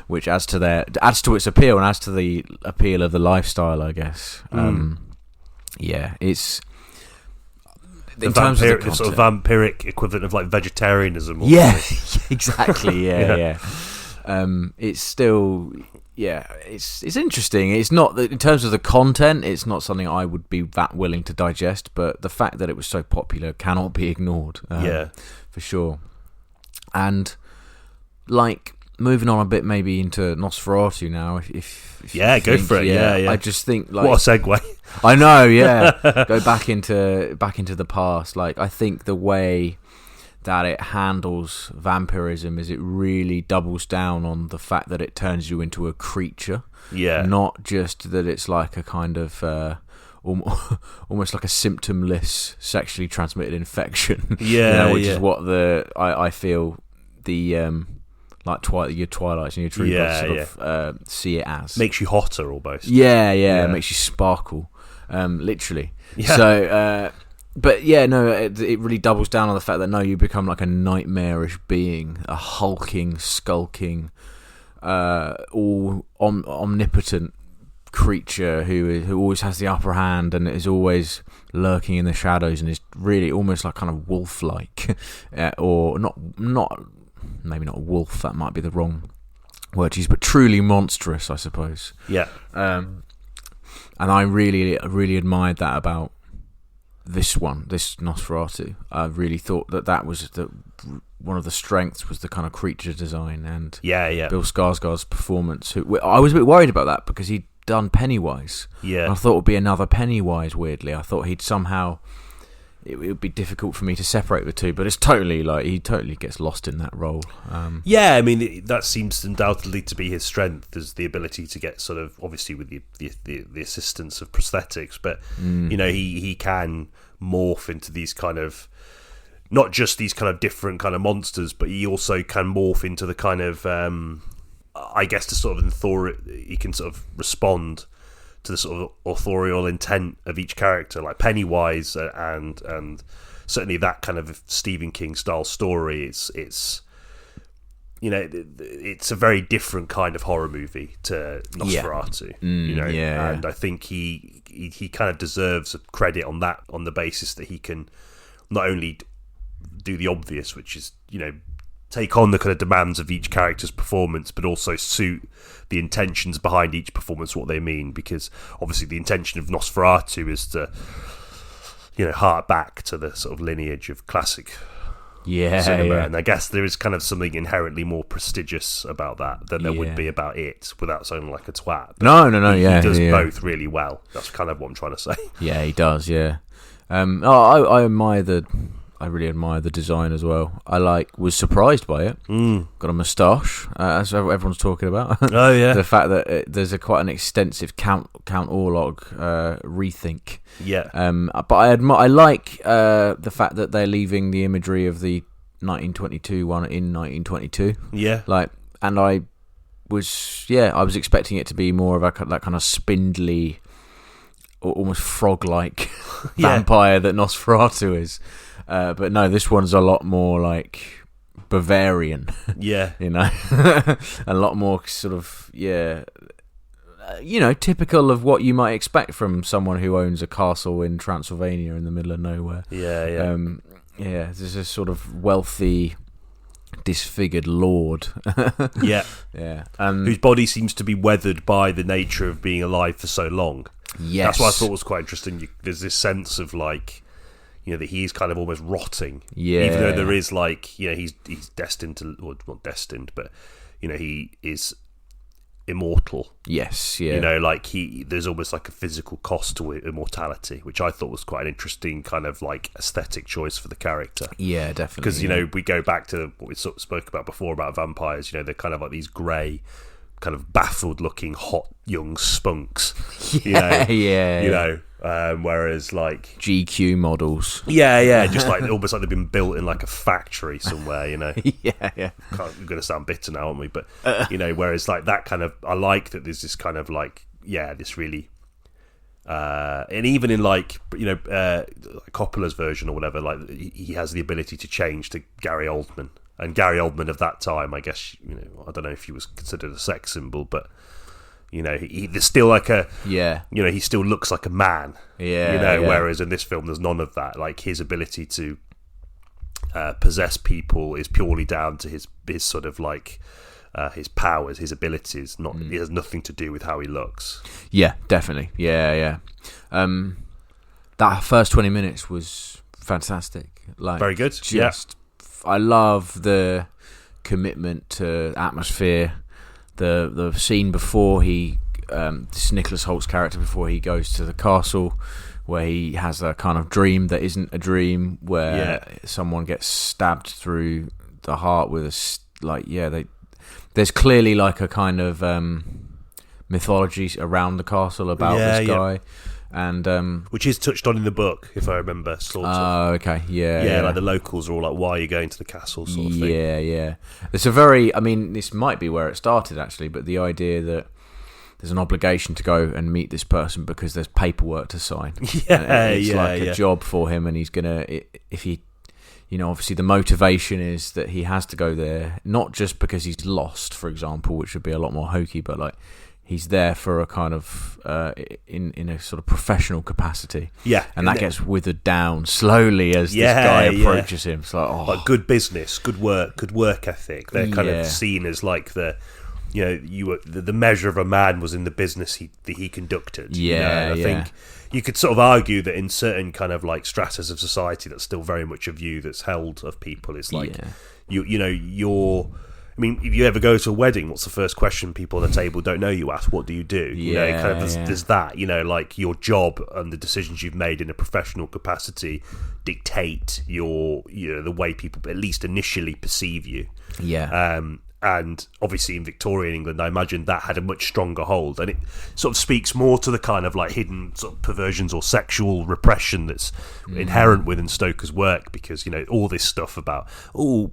which adds to its appeal and adds to the appeal of the lifestyle, I guess. It's in terms of the content, sort of vampiric equivalent of like vegetarianism. Exactly. It's still. It's interesting. It's not in terms of the content. It's not something I would be that willing to digest. But the fact that it was so popular cannot be ignored. For sure. And like moving on a bit, maybe into Nosferatu now. If go for it. I just think like what a segue. I know. Yeah, go back into the past. Like I think the way that it handles vampirism is it really doubles down on the fact that it turns you into a creature. Yeah. Not just that it's like a kind of almost like a symptomless sexually transmitted infection. Which is what I feel the like your Twilights and your True Blood see it as. Makes you hotter almost. It makes you sparkle, literally. Yeah. So but it really doubles down on the fact that you become like a nightmarish being, a hulking, skulking, all omnipotent creature who always has the upper hand and is always lurking in the shadows and is really almost like kind of wolf-like, or not maybe not wolf. That might be the wrong word to use, but truly monstrous, I suppose. Yeah. And I really admired that about this Nosferatu. I really thought that was one of the strengths was the kind of creature design and Bill Skarsgård's performance. I was a bit worried about that because he'd done Pennywise. I thought it would be another Pennywise. Weirdly, I thought he'd somehow it would be difficult for me to separate the two, but it's totally like he totally gets lost in that role. I mean that seems undoubtedly to be his strength, is the ability to get sort of, obviously with the assistance of prosthetics, but he can morph into these kind of, not just these kind of different kind of monsters, but he also can morph into the kind of I guess the sort of he can sort of respond to the sort of authorial intent of each character, like Pennywise, and certainly that kind of Stephen King style story. It's it's a very different kind of horror movie to Nosferatu. And I think he kind of deserves credit on that, on the basis that he can not only do the obvious, which is take on the kind of demands of each character's performance, but also suit the intentions behind each performance, what they mean. Because obviously the intention of Nosferatu is to, hark back to the sort of lineage of classic cinema. And I guess there is kind of something inherently more prestigious about that than there would be about it, without sounding like a twat. But no. He does both really well. That's kind of what I'm trying to say. Yeah, he does. Yeah. I really admire the design as well. I was surprised by it. Got a moustache, as everyone's talking about. Oh yeah, the fact that there's quite an extensive Count Orlog rethink. Yeah. But I like the fact that they're leaving the imagery of the 1922 one in 1922. Yeah. And I was expecting it to be more of that kind of spindly, or almost frog-like vampire that Nosferatu is. But no, this one's a lot more like Bavarian. Yeah. A lot more sort of, typical of what you might expect from someone who owns a castle in Transylvania in the middle of nowhere. Yeah. There's a sort of wealthy, disfigured lord. Yeah. Whose body seems to be weathered by the nature of being alive for so long. Yes. That's what I thought was quite interesting. There's this sense of like, that he's kind of almost rotting. Yeah. Even though there is like, he's destined to, or not destined, but, he is immortal. Yes, yeah. There's almost like a physical cost to immortality, which I thought was quite an interesting kind of like aesthetic choice for the character. Yeah, definitely. Because, we go back to what we sort of spoke about before about vampires, they're kind of like these grey, kind of baffled-looking, hot, young spunks. Whereas like GQ models. Yeah, just like almost like they've been built in like a factory somewhere. Yeah. We're going to sound bitter now, aren't we? But whereas like that kind of, I like that there's this kind of like this really, and even in like Coppola's version or whatever, like he has the ability to change to Gary Oldman. And Gary Oldman of that time, I guess, I don't know if he was considered a sex symbol, but, there's still like a... Yeah. He still looks like a man. Yeah. Whereas in this film, there's none of that. Like, his ability to possess people is purely down to his sort of like... his powers, his abilities. It has nothing to do with how he looks. Yeah, definitely. Yeah. That first 20 minutes was fantastic. Like, very good. I love the commitment to atmosphere. The scene before this Nicholas Holt's character, before he goes to the castle, where he has a kind of dream that isn't a dream, where someone gets stabbed through the heart with there's clearly like a kind of mythology around the castle about this guy. And which is touched on in the book, if I remember, sort of. Oh, okay, yeah. Like the locals are all like, "Why are you going to the castle?" sort of thing. Yeah. It's a very, this might be where it started actually, but the idea that there's an obligation to go and meet this person because there's paperwork to sign. It's a job for him, and he's gonna, if he, obviously the motivation is that he has to go there, not just because he's lost, for example, which would be a lot more hokey, but like, he's there for a kind of in a sort of professional capacity, and that gets withered down slowly as this guy approaches him. It's like good business, good work ethic. They're kind of seen as like the the measure of a man was in the business that he conducted. I think you could sort of argue that in certain kind of like stratas of society, that's still very much a view that's held of people. It's like you're. I mean, if you ever go to a wedding, what's the first question people at the table don't know you ask? What do you do? There's that, like your job and the decisions you've made in a professional capacity dictate the way people at least initially perceive you. And obviously in Victorian England, I imagine that had a much stronger hold, and it sort of speaks more to the kind of like hidden sort of perversions or sexual repression that's inherent within Stoker's work, because all this stuff about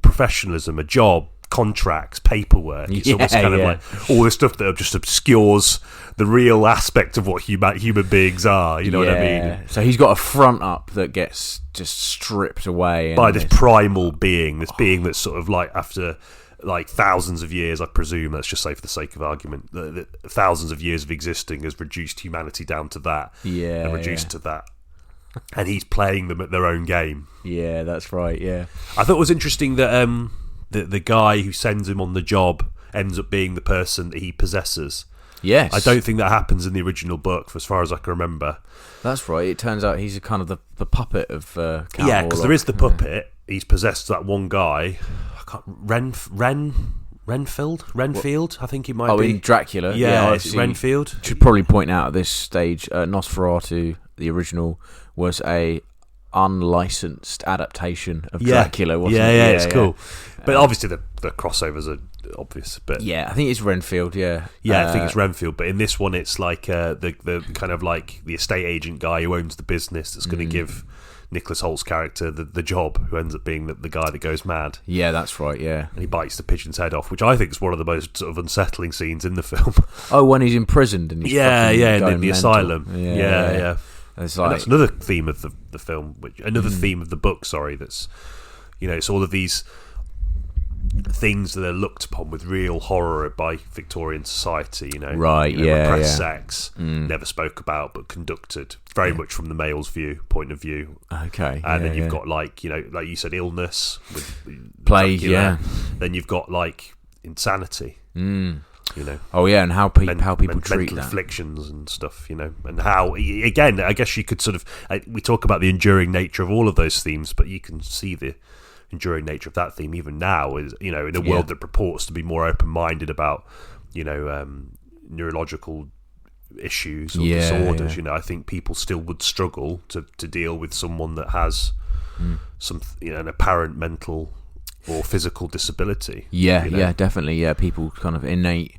professionalism, a job, contracts, paperwork. It's almost kind of like all this stuff that just obscures the real aspect of what human beings are. You know what I mean? So he's got a front up that gets just stripped away by this primal being, this being that's sort of like after like thousands of years, I presume, let's just say for the sake of argument, that thousands of years of existing has reduced humanity down to that, and reduced to that. And he's playing them at their own game. Yeah, that's right. Yeah, I thought it was interesting that the guy who sends him on the job ends up being the person that he possesses. Yes. I don't think that happens in the original book, for as far as I can remember. That's right. It turns out he's a kind of the puppet of Count Yeah, because there is the puppet. He's possessed that one guy. I can't, Renfield, I think it might be. Oh, in Dracula. Yeah, it's Renfield. Should probably point out at this stage, Nosferatu, the original, was a unlicensed adaptation of Dracula, wasn't it? Yeah, it's cool. But obviously the crossovers are obvious. But I think it's Renfield. I think it's Renfield. But in this one, it's like the kind of like the estate agent guy who owns the business that's going to give Nicholas Holt's character, the Job, who ends up being the guy that goes mad. Yeah, that's right, yeah. And he bites the pigeon's head off, which I think is one of the most sort of unsettling scenes in the film. Oh, when he's imprisoned and he's in the asylum. Yeah. It's And that's another theme of the film, theme of the book, sorry, that's, it's all of these things that are looked upon with real horror by Victorian society, right? Repressed sex, never spoke about but conducted very much from the male's point of view. Okay, and then you've got like you said, illness with plague, Then you've got like insanity, Oh yeah, and how people treat mental that. afflictions and stuff, and how again, I guess you could sort of we talk about the enduring nature of all of those themes, but you can see the enduring nature of that theme even now is in a world that purports to be more open-minded about neurological issues or disorders. I think people still would struggle to deal with someone that has some an apparent mental or physical disability. Yeah, definitely. Yeah, people kind of innate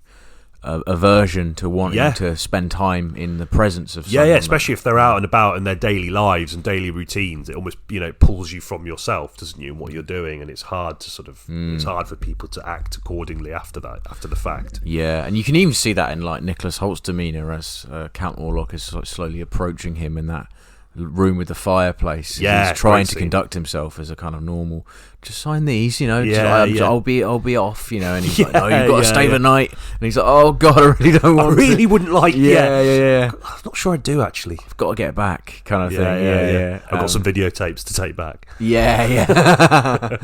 aversion to wanting to spend time in the presence of someone. Especially if they're out and about in their daily lives and daily routines. It almost pulls you from yourself, doesn't you, and what you're doing, and it's hard to sort of it's hard for people to act accordingly after the fact. Yeah, and you can even see that in like Nicholas Holt's demeanour as Count Orlok is like slowly approaching him in that room with the fireplace. He's trying to conduct himself as a kind of normal. Just sign these, I'll be off, and he's like, no, you've got to stay the night. And he's like, oh god, I really don't want. I really wouldn't like. Yeah. I'm not sure I do actually. I've got to get back, kind of thing. Yeah. I've got some videotapes to take back. Yeah.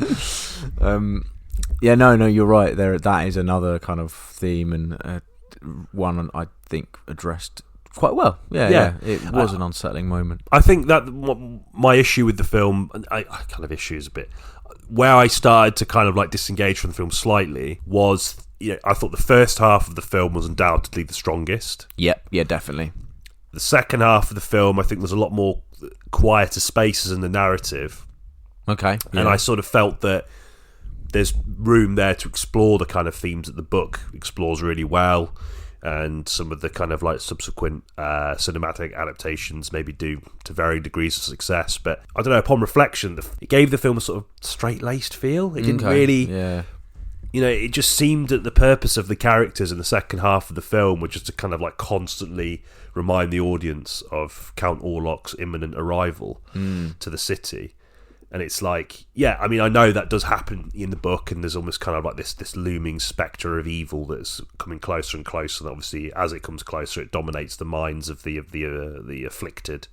No, you're right. That is another kind of theme and one I think addressed quite well. It was an unsettling moment. I think that my issue with the film, I kind of issues a bit where I started to kind of like disengage from the film slightly was I thought the first half of the film was undoubtedly the strongest. Yeah, definitely. The second half of the film, I think there's a lot more quieter spaces in the narrative. Okay. Yeah. And I sort of felt that there's room there to explore the kind of themes that the book explores really well, and some of the kind of like subsequent cinematic adaptations maybe do to varying degrees of success. But I don't know, upon reflection, it gave the film a sort of straight-laced feel. It didn't really... Yeah. It just seemed that the purpose of the characters in the second half of the film was just to kind of like constantly remind the audience of Count Orlok's imminent arrival to the city. And it's like, I know that does happen in the book, and there's almost kind of like this looming spectre of evil that's coming closer and closer. And obviously, as it comes closer, it dominates the minds of the afflicted.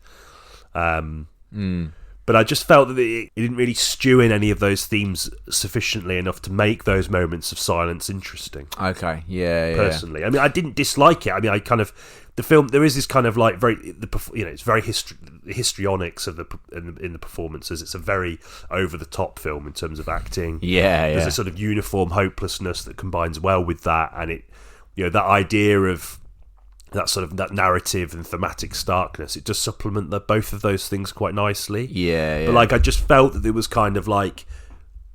But I just felt that it didn't really stew in any of those themes sufficiently enough to make those moments of silence interesting. Okay, yeah. Personally, I didn't dislike it. I kind of the film. There is this kind of like it's very histrionics of in the performances. It's a very over the top film in terms of acting. There's a sort of uniform hopelessness that combines well with that, and it that idea of that sort of that narrative and thematic starkness, it does supplement both of those things quite nicely. But like I just felt that there was kind of like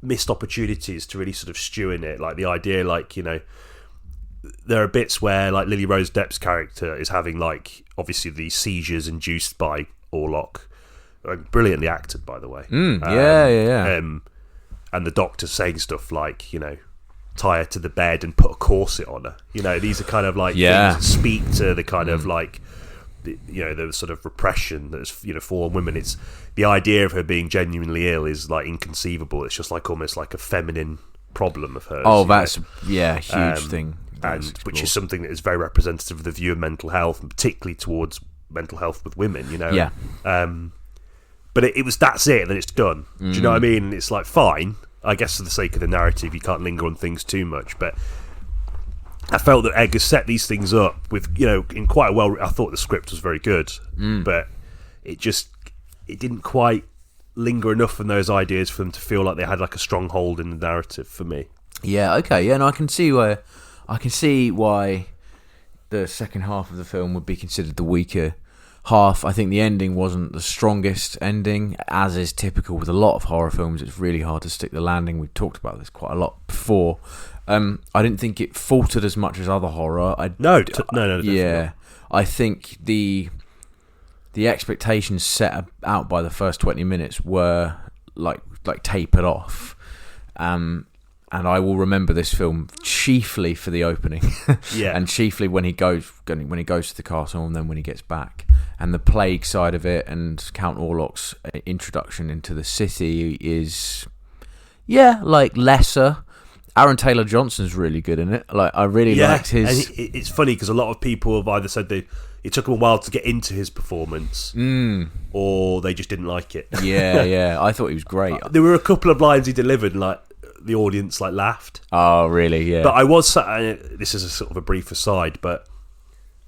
missed opportunities to really sort of stew in it. Like the idea, like there are bits where like Lily Rose Depp's character is having like obviously these seizures induced by Orlok, brilliantly acted by the way. And the doctor's saying stuff like tie her to the bed and put a corset on her. These are kind of like things that speak to the kind of like the sort of repression that's fallen women. It's the idea of her being genuinely ill is like inconceivable. It's just like almost like a feminine problem of hers. Oh, that's huge thing. And which is something that is very representative of the view of mental health, and particularly towards mental health with women. But it was that's it. Then it's done. Do you know what I mean? And it's like fine. I guess for the sake of the narrative, you can't linger on things too much, but I felt that Eggers set these things up with, in quite a well. I thought the script was very good, but it didn't quite linger enough on those ideas for them to feel like they had like a strong hold in the narrative for me. Yeah, okay, yeah, and I can see why the second half of the film would be considered the weaker half. I think the ending wasn't the strongest ending, as is typical with a lot of horror films. It's really hard to stick the landing. We've talked about this quite a lot before. I didn't think it faltered as much as other horror. No, definitely yeah, I think the the expectations set out by the first 20 minutes were like tapered off. And I will remember this film chiefly for the opening, and chiefly when he goes to the castle, and then when he gets back, and the plague side of it, and Count Orlok's introduction into the city is, like lesser. Aaron Taylor Johnson's really good in it. Like I really liked his. And it's funny because a lot of people have either said it took him a while to get into his performance, or they just didn't like it. Yeah, I thought he was great. There were a couple of lines he delivered, like the audience laughed. Oh, really? Yeah. But I was sat. This is a sort of a brief aside, but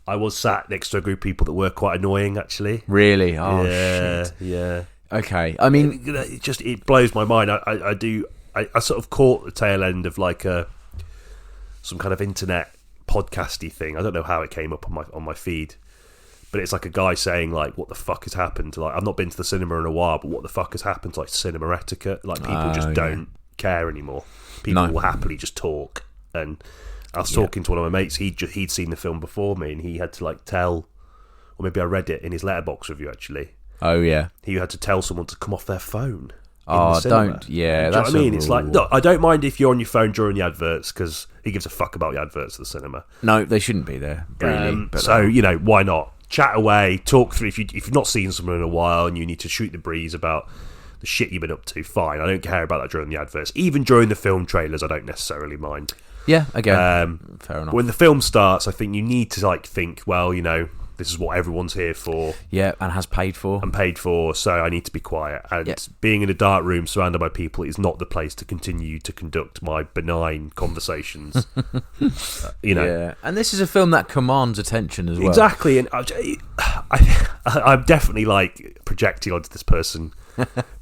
I was sat next to a group of people that were quite annoying, actually. Really? Oh, yeah, shit. Yeah. Okay. I mean, it blows my mind. I sort of caught the tail end of like some kind of internet podcasty thing. I don't know how it came up on my feed, but it's like a guy saying like, "What the fuck has happened?" Like, I've not been to the cinema in a while, but what the fuck has happened to like cinema etiquette? Like, people just don't care anymore. People will happily just talk. And I was talking to one of my mates. He'd seen the film before me, and he had to like tell, or maybe I read it in his Letterboxd review actually. Oh yeah, he had to tell someone to come off their phone. Oh, don't. Yeah, do that's you know what I mean? It's like, look, I don't mind if you're on your phone during the adverts, because he gives a fuck about the adverts at the cinema. No, they shouldn't be there, really. So, why not? Chat away, talk through. If you've not seen someone in a while and you need to shoot the breeze about the shit you've been up to, fine. I don't care about that during the adverts. Even during the film trailers, I don't necessarily mind. Yeah, again, fair enough. When the film starts, I think you need to like think, well, this is what everyone's here for. Yeah, and has paid for. So I need to be quiet. And being in a dark room surrounded by people is not the place to continue to conduct my benign conversations. Yeah, and this is a film that commands attention as well. Exactly, and I'm definitely like projecting onto this person,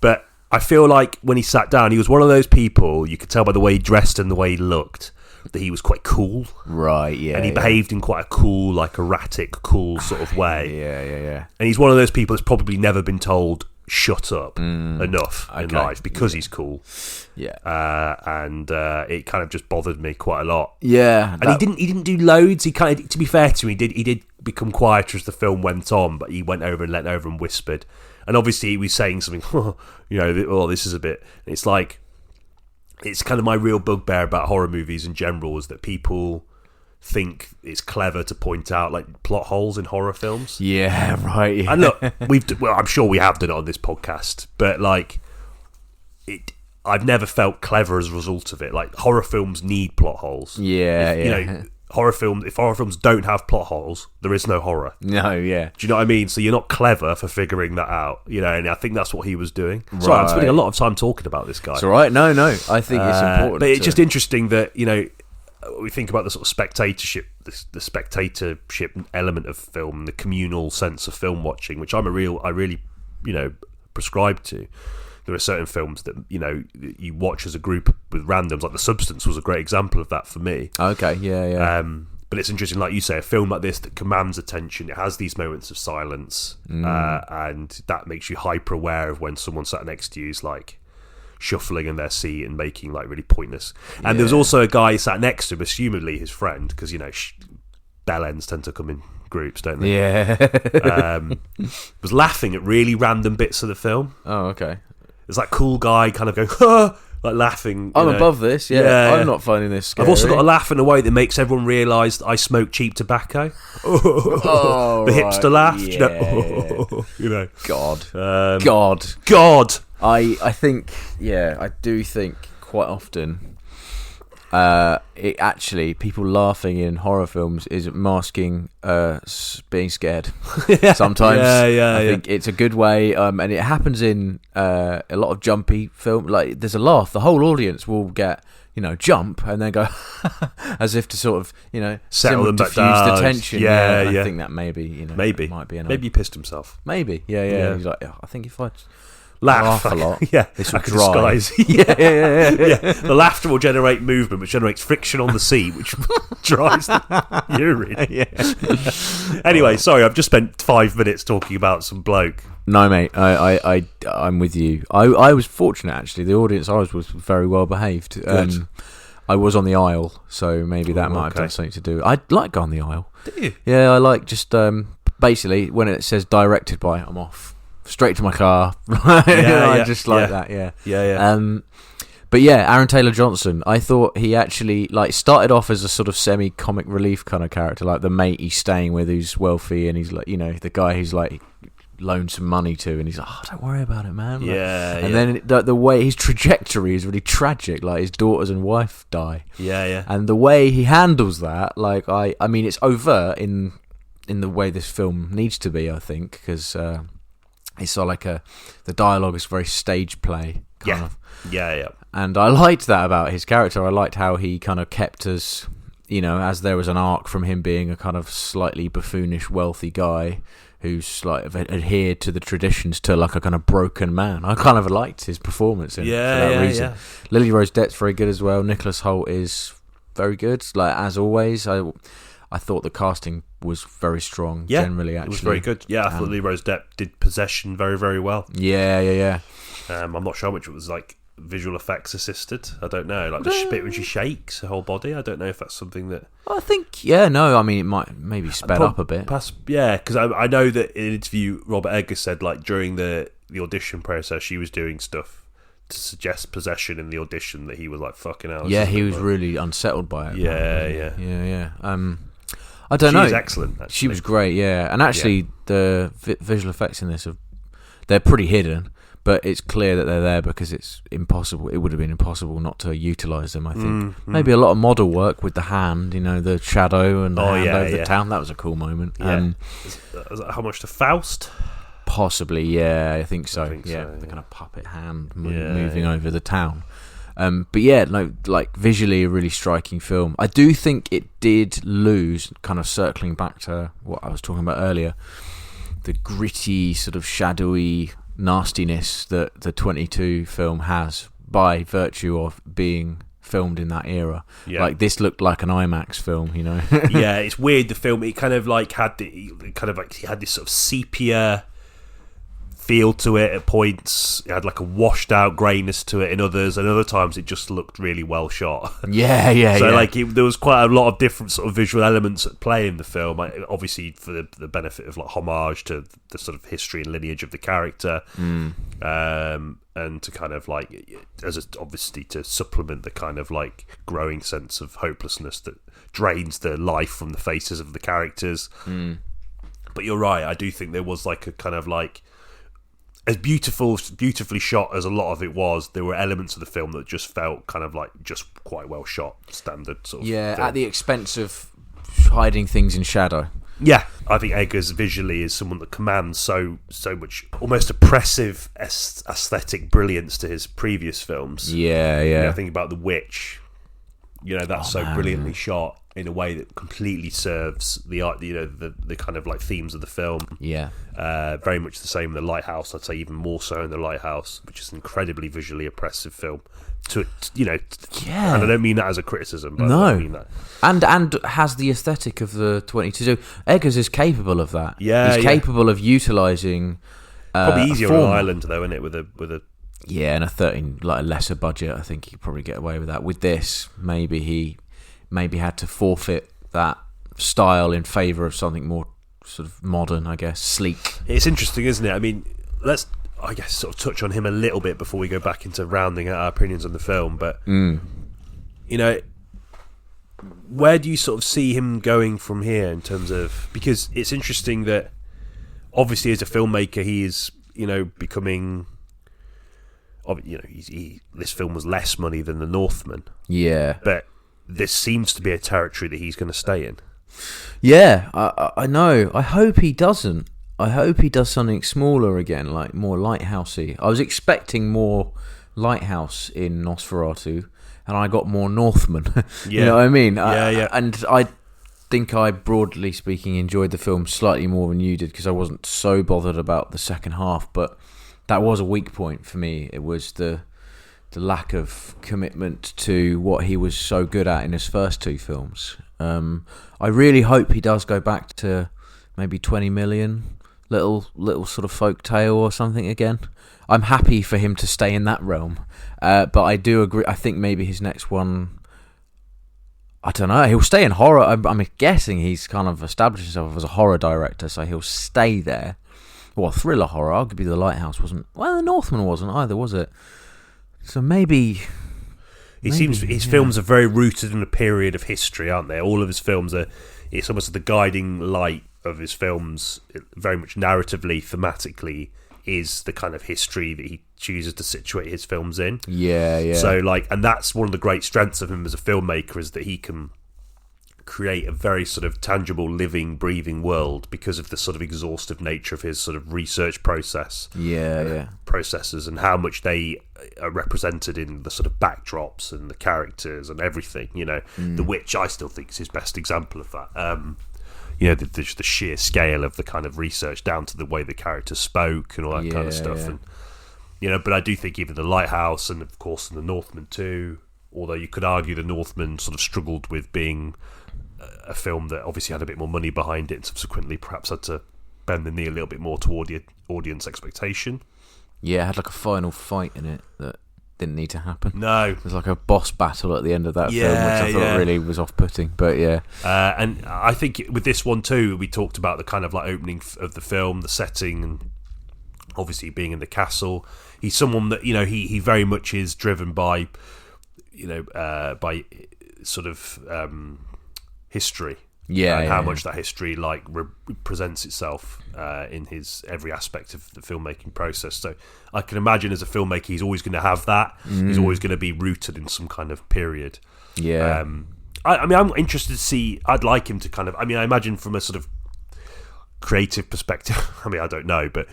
but I feel like when he sat down, he was one of those people, you could tell by the way he dressed and the way he looked, that he was quite cool. Right, yeah. And he behaved in quite a cool, like erratic, cool sort of way. Yeah. And he's one of those people that's probably never been told shut up enough in life because he's cool. Yeah. And it kind of just bothered me quite a lot. Yeah. And he didn't do loads. He kind of, to be fair to him, he did become quieter as the film went on, but he went over and leant over and whispered. And obviously he was saying something, this is a bit... It's like... It's kind of my real bugbear about horror movies in general is that people think it's clever to point out like plot holes in horror films. Yeah, right. Yeah. And look, I'm sure we have done it on this podcast, but like I've never felt clever as a result of it. Like horror films need plot holes. Yeah, If horror films don't have plot holes, there is no horror. No, yeah. Do you know what I mean? So you're not clever for figuring that out, and I think that's what he was doing. Right. Sorry, I'm spending a lot of time talking about this guy. It's all right. No, I think it's important. But it's just interesting that, we think about the sort of spectatorship, the spectatorship element of film, the communal sense of film watching, which I really prescribe to. There are certain films that you watch as a group with randoms. Like The Substance was a great example of that for me. Okay, yeah. But it's interesting, like you say, a film like this that commands attention. It has these moments of silence, and that makes you hyper aware of when someone sat next to you is like shuffling in their seat and making like really pointless. And there was also a guy sat next to him, assumedly his friend, because bell ends tend to come in groups, don't they? Yeah. Was laughing at really random bits of the film. Oh, okay. There's that cool guy kind of going, "Huh," like laughing. I'm above this, yeah. I'm not finding this scary. I've also got to laugh in a way that makes everyone realise that I smoke cheap tobacco. The hipster laugh. Yeah. God. I think, I do think quite often it actually, people laughing in horror films is masking being scared. Sometimes I think it's a good way, and it happens in a lot of jumpy film. Like there's a laugh, the whole audience will get jump and then go as if to sort of settle them diffuse back. the tension. I think that maybe maybe might be maybe he pissed himself. Maybe He's like, I think if I laugh a lot, this will dry. The laughter will generate movement, which generates friction on the seat, which dries the urine. Anyway, sorry, I've just spent 5 minutes talking about some bloke. No, mate, I'm with you. I was fortunate actually. The audience I was very well behaved. I was on the aisle, so maybe that might have done something to do. I like going on the aisle. Do you? Yeah, I like just basically, when it says directed by, I'm off straight to my car. I just like that. Yeah. But yeah, Aaron Taylor Johnson, I thought he actually like started off as a sort of semi-comic relief kind of character, like the mate he's staying with who's wealthy, and he's like, the guy who's like loaned some money to, and he's like, oh, don't worry about it, man. And then the way his trajectory is really tragic, like his daughters and wife die. And the way he handles that, like I mean, it's overt in the way this film needs to be, I think, because it's sort of like the dialogue is very stage play kind of. And I liked that about his character. I liked how he kind of kept us, as there was an arc from him being a kind of slightly buffoonish, wealthy guy who's like adhered to the traditions to like a kind of broken man. I kind of liked his performance for that reason. Lily Rose Depp's very good as well. Nicholas Hoult is very good. Like as always, I thought the casting was very strong. Generally, actually, it was very good. I thought Lily Rose Depp did Possession very, very well. I'm not sure how much it was like visual effects assisted. I don't know, like the bit when she shakes her whole body. I don't know if that's something that I think. I mean, it might maybe sped up a bit. Because I know that in an interview Robert Eggers said like during the audition process she was doing stuff to suggest possession in the audition that he was like fucking out. He was really unsettled by it. I don't know. She was excellent. Actually. She was great. And actually the visual effects in this they're pretty hidden. But it's clear that they're there because it's impossible. It would have been impossible not to utilise them, I think. Maybe a lot of model work with the hand, the shadow and the hand over the town. That was a cool moment. Is that how much to Faust? Possibly, I think so. The kind of puppet hand moving over the town. Like visually a really striking film. I do think it did lose, kind of circling back to what I was talking about earlier, the gritty, sort of shadowy nastiness that the 22 film has by virtue of being filmed in that era. Like this looked like an IMAX film, It's weird. The film, it kind of like had he had this sort of sepia feel to it at points. It had like a washed out greyness to it in others, and other times it just looked really well shot. There was quite a lot of different sort of visual elements at play in the film, obviously for the benefit of like homage to the sort of history and lineage of the character, and to kind of like obviously to supplement the kind of like growing sense of hopelessness that drains the life from the faces of the characters. But you're right, I do think there was like a kind of like, as beautifully shot as a lot of it was, there were elements of the film that just felt kind of like just quite well shot, standard sort of film. At the expense of hiding things in shadow. I think Eggers visually is someone that commands so much almost oppressive aesthetic brilliance to his previous films. I think about The Witch. That's brilliantly shot in a way that completely serves the art, the kind of like themes of the film. Very much the same in The Lighthouse. I'd say even more so in The Lighthouse, which is an incredibly visually oppressive film. And I don't mean that as a criticism, but I mean that. And has the aesthetic of the 22. Eggers is capable of that. He's capable of utilising. Probably easier on an island though, isn't it? With a and a lesser budget, I think he could probably get away with that. With this, maybe he had to forfeit that style in favour of something more sort of modern, I guess, sleek. It's interesting, isn't it? I mean, let's, I guess, sort of touch on him a little bit before we go back into rounding out our opinions on the film. But, where do you sort of see him going from here in terms of... Because it's interesting that, obviously, as a filmmaker, he is, becoming... this film was less money than The Northman. But this seems to be a territory that he's going to stay in. I know. I hope he doesn't. I hope he does something smaller again, like more lighthousey. I was expecting more Lighthouse in Nosferatu, and I got more Northman. You know what I mean? And I think I, broadly speaking, enjoyed the film slightly more than you did because I wasn't so bothered about the second half, but that was a weak point for me. It was the lack of commitment to what he was so good at in his first two films. I really hope he does go back to maybe 20 million, little sort of folk tale or something again. I'm happy for him to stay in that realm, but I do agree. I think maybe his next one, I don't know. He'll stay in horror. I'm guessing he's kind of established himself as a horror director, so he'll stay there. Well, thriller horror. Arguably, The Lighthouse wasn't. Well, The Northman wasn't either, was it? So maybe. His films are very rooted in a period of history, aren't they? All of his films are. It's almost the guiding light of his films, very much narratively, thematically, is the kind of history that he chooses to situate his films in. Yeah. So, and that's one of the great strengths of him as a filmmaker, is that he can create a very sort of tangible, living, breathing world because of the sort of exhaustive nature of his sort of research processes, and how much they are represented in the sort of backdrops and the characters and everything. The Witch, I still think, is his best example of that. The sheer scale of the kind of research down to the way the characters spoke and all that kind of stuff. And but I do think even The Lighthouse, and of course The Northman too, although you could argue The Northman sort of struggled with being a film that obviously had a bit more money behind it, and subsequently perhaps had to bend the knee a little bit more toward the audience expectation. Yeah, it had like a final fight in it that didn't need to happen. No. There's like a boss battle at the end of that film, which I thought really was off-putting, but yeah. And I think with this one too, we talked about the kind of like opening of the film, the setting, and obviously being in the castle. He's someone that, he very much is driven by, by sort of history. Yeah, and how much that history presents itself in his every aspect of the filmmaking process. So I can imagine as a filmmaker, he's always going to have that. He's always going to be rooted in some kind of period. Yeah. I'm interested to see. I'd like him to kind of. I imagine from a sort of creative perspective. I don't know, but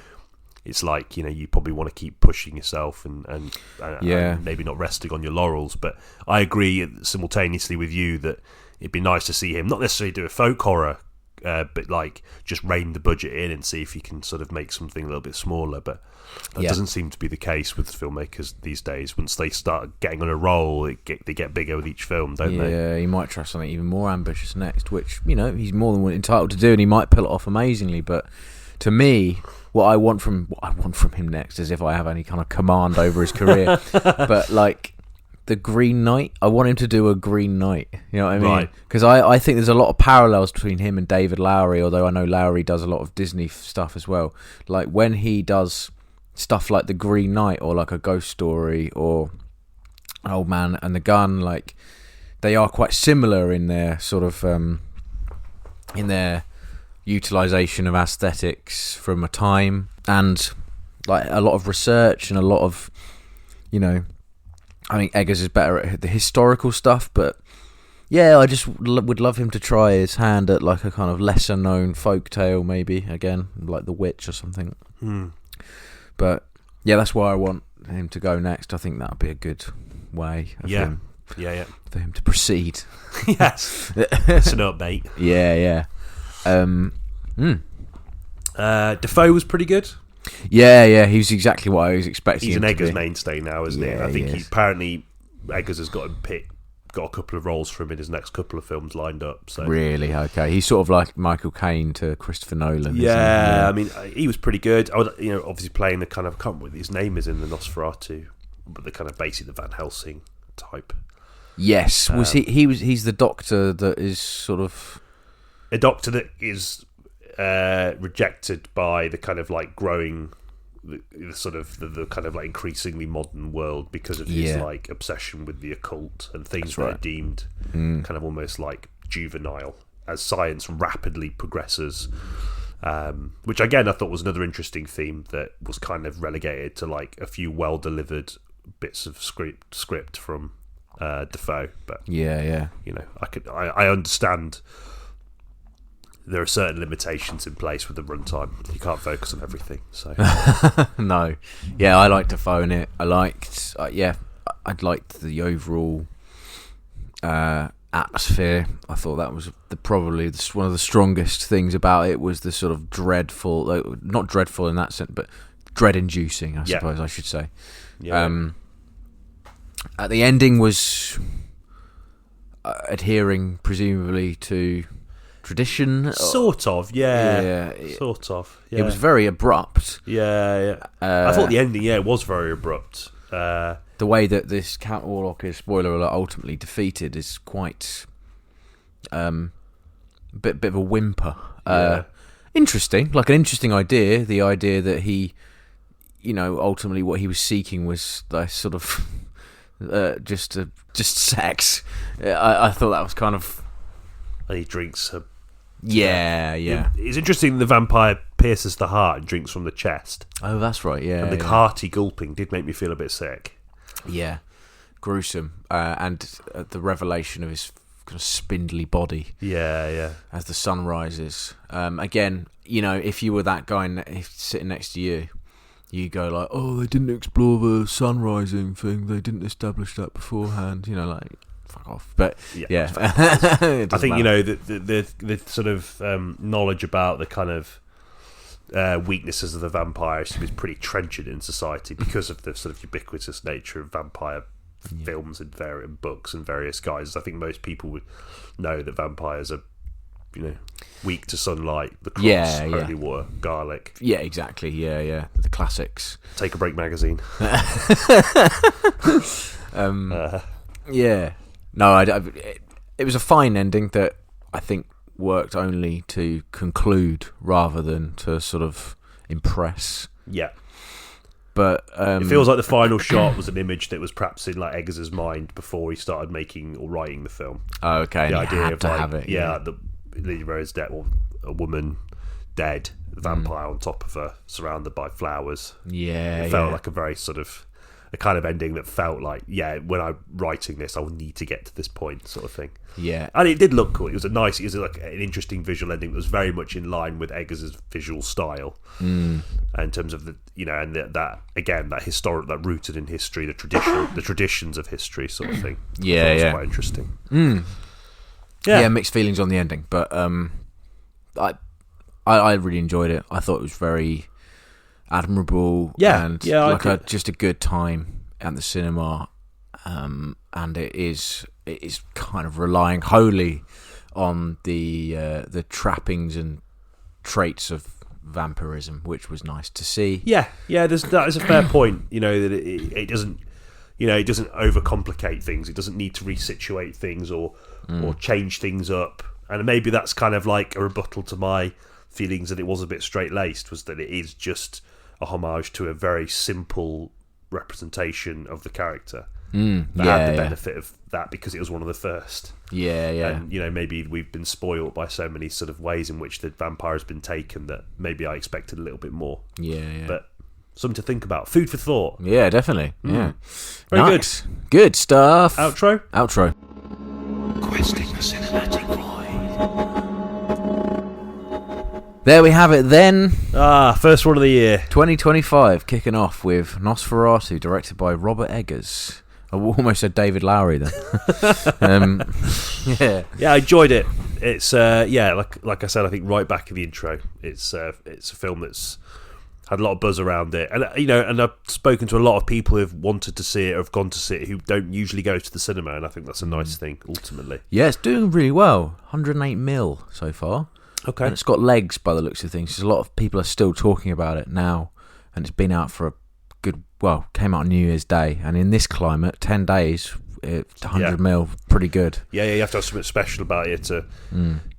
it's like, you probably want to keep pushing yourself and maybe not resting on your laurels. But I agree simultaneously with you that it'd be nice to see him not necessarily do a folk horror, but just rein the budget in and see if he can sort of make something a little bit smaller. But that doesn't seem to be the case with filmmakers these days. Once they start getting on a roll, they get bigger with each film, don't they? Yeah, he might try something even more ambitious next, which, he's more than entitled to do, and he might pull it off amazingly. But to me, what I want from him next, as if I have any kind of command over his career, but the Green Knight, I want him to do a Green Knight. You know what I mean? Right. Because I think there's a lot of parallels between him and David Lowery, although I know Lowery does a lot of Disney stuff as well. Like when he does stuff like the Green Knight or like a Ghost Story or An Old Man and the Gun, they are quite similar in their sort of in their utilization of aesthetics from a time, and a lot of research and a lot of, I think Eggers is better at the historical stuff, but yeah, I just would love him to try his hand at a kind of lesser known folk tale, maybe again, like The Witch or something. But yeah, that's where I want him to go next. I think that would be a good way of him, for him to proceed. Yes, it's an update. Yeah. Defoe was pretty good. Yeah, he's exactly what I was expecting. He's him an to Eggers be. mainstay now, isn't he? I think apparently Eggers has got a couple of roles for him in his next couple of films lined up. So really, okay, he's sort of like Michael Caine to Christopher Nolan. Yeah, he was pretty good. Obviously playing the kind of, I can't remember what his name is in the Nosferatu, but the kind of basically the Van Helsing type. Yes, was he's the doctor that is sort of a doctor that is rejected by the kind of growing the kind of increasingly modern world because of his obsession with the occult and things that are deemed kind of almost juvenile as science rapidly progresses, which again I thought was another interesting theme that was kind of relegated to a few well delivered bits of script from Defoe. But I understand there are certain limitations in place with the runtime. You can't focus on everything. So no, I liked Defoe in it. I liked, I'd liked the overall atmosphere. I thought that was probably one of the strongest things about it was the sort of dreadful, not dreadful in that sense, but dread-inducing, I suppose I should say. Yeah. At the ending was adhering presumably to tradition, sort of. It was very abrupt. I thought the ending was very abrupt. The way that this Count Orlok is, spoiler alert, ultimately defeated is quite bit of a whimper. Interesting, like an interesting idea. The idea that he, ultimately what he was seeking was like sort of just sex. I thought that was kind of. And he drinks. Yeah. It's interesting. The vampire pierces the heart and drinks from the chest. Oh, that's right. Yeah, and the hearty gulping did make me feel a bit sick. Yeah, gruesome, and the revelation of his kind of spindly body. Yeah. As the sun rises. Again, if you were that guy sitting next to you, you go like, "Oh, they didn't explore the sun rising thing. They didn't establish that beforehand." Like, fuck off. But yeah. I think the sort of knowledge about the kind of weaknesses of the vampire is pretty trenchant in society because of the sort of ubiquitous nature of vampire films and various books and various guises. I think most people would know that vampires are, weak to sunlight, the cross, holy water, garlic. Yeah, exactly. Yeah. The classics. Take a Break magazine. Yeah. No, it was a fine ending that I think worked only to conclude rather than to sort of impress. Yeah. But it feels like the final shot was an image that was perhaps in like Eggers's mind before he started making or writing the film. Oh, okay. The and idea had of to like, have it. the Lady Rose dead, or a woman dead, the vampire on top of her, surrounded by flowers. Yeah, it felt like a very sort of a kind of ending that felt like, when I'm writing this, I will need to get to this point, sort of thing. Yeah, and it did look cool. It was like an interesting visual ending that was very much in line with Eggers's visual style, in terms of the and that again that historic, that rooted in history, the traditions of history, sort of thing. Yeah, it was quite interesting. Yeah, mixed feelings on the ending, but I really enjoyed it. I thought it was very admirable. Just a good time at the cinema, and it is kind of relying wholly on the trappings and traits of vampirism, which was nice to see. Yeah, that is a fair point. That it doesn't. It doesn't overcomplicate things. It doesn't need to resituate things or change things up. And maybe that's kind of like a rebuttal to my feelings that it was a bit straight-laced, was that it is just a homage to a very simple representation of the character. That had the benefit of that because it was one of the first. Yeah. And, maybe we've been spoiled by so many sort of ways in which the vampire has been taken that maybe I expected a little bit more. Yeah. But something to think about. Food for thought. Yeah, definitely. Yeah. Very nice. Good stuff. Outro. Questing the cinematic void. There we have it then. First one of the year. 2025, kicking off with Nosferatu, directed by Robert Eggers. I almost said David Lowery then. Yeah, I enjoyed it. It's like I said, I think right back in the intro, it's a film that's had a lot of buzz around it, and and I've spoken to a lot of people who've wanted to see it or have gone to see it who don't usually go to the cinema, and I think that's a nice thing ultimately. Yeah, it's doing really well. 108 mil so far. Okay, and it's got legs by the looks of things. A lot of people are still talking about it now, and it's been out for came out on New Year's Day, and in this climate, 10 days, 100 mil, pretty good. Yeah, you have to have something special about it to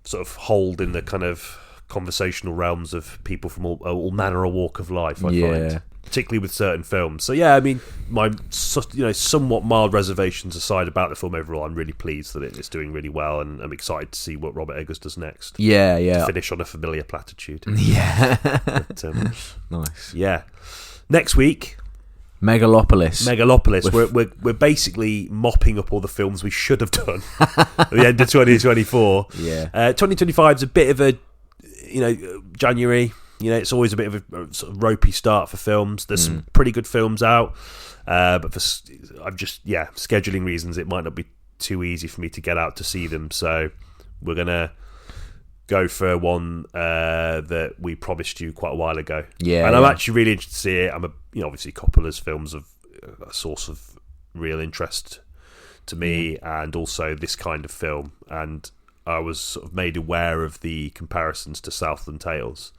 sort of hold in the kind of conversational realms of people from all manner of walk of life, I find, particularly with certain films. So yeah, I mean, my somewhat mild reservations aside about the film overall, I'm really pleased that it's doing really well, and I'm excited to see what Robert Eggers does next. Yeah. To finish on a familiar platitude. Yeah. But, nice. Yeah. Next week, Megalopolis. We're basically mopping up all the films we should have done at the end of 2024. Yeah. 2025 is a bit of a January. It's always a bit of a sort of ropey start for films. There's some pretty good films out, but I'm just scheduling reasons, it might not be too easy for me to get out to see them. So we're gonna go for one that we promised you quite a while ago. Yeah, and I'm actually really interested to see it. I'm obviously Coppola's films of a source of real interest to me, and also this kind of film. And I was sort of made aware of the comparisons to Southland Tales.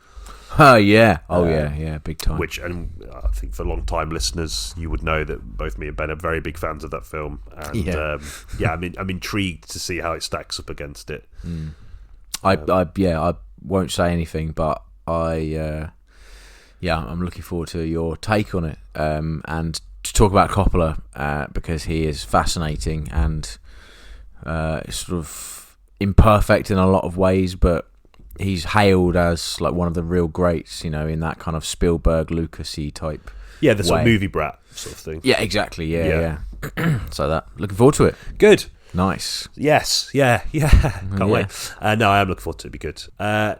Oh yeah, yeah, big time. Which, and I think for long-time listeners, you would know that both me and Ben are very big fans of that film. And I'm intrigued to see how it stacks up against it. I won't say anything, but I'm looking forward to your take on it, and to talk about Coppola, because he is fascinating and sort of imperfect in a lot of ways, but he's hailed as like one of the real greats, you know, in that kind of Spielberg, Lucas-y type. Yeah, the sort of movie brat sort of thing. Yeah, exactly. Yeah. So that, looking forward to it. Good. Nice. Yes. Yeah. Can't wait. No, I am looking forward to it. It'll be good.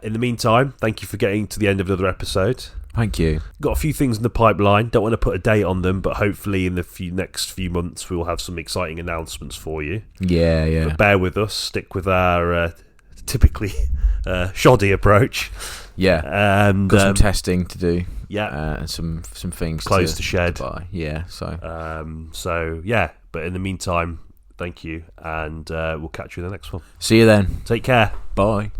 In the meantime, thank you for getting to the end of another episode. Thank you. Got a few things in the pipeline. Don't want to put a date on them, but hopefully in the next few months we will have some exciting announcements for you. Yeah. But bear with us. Stick with our typically shoddy approach. Yeah. And got some testing to do. Yeah. And some things. Clothes to shed. Buy. Yeah. So yeah. But in the meantime, thank you, and we'll catch you in the next one. See you then. Take care. Bye.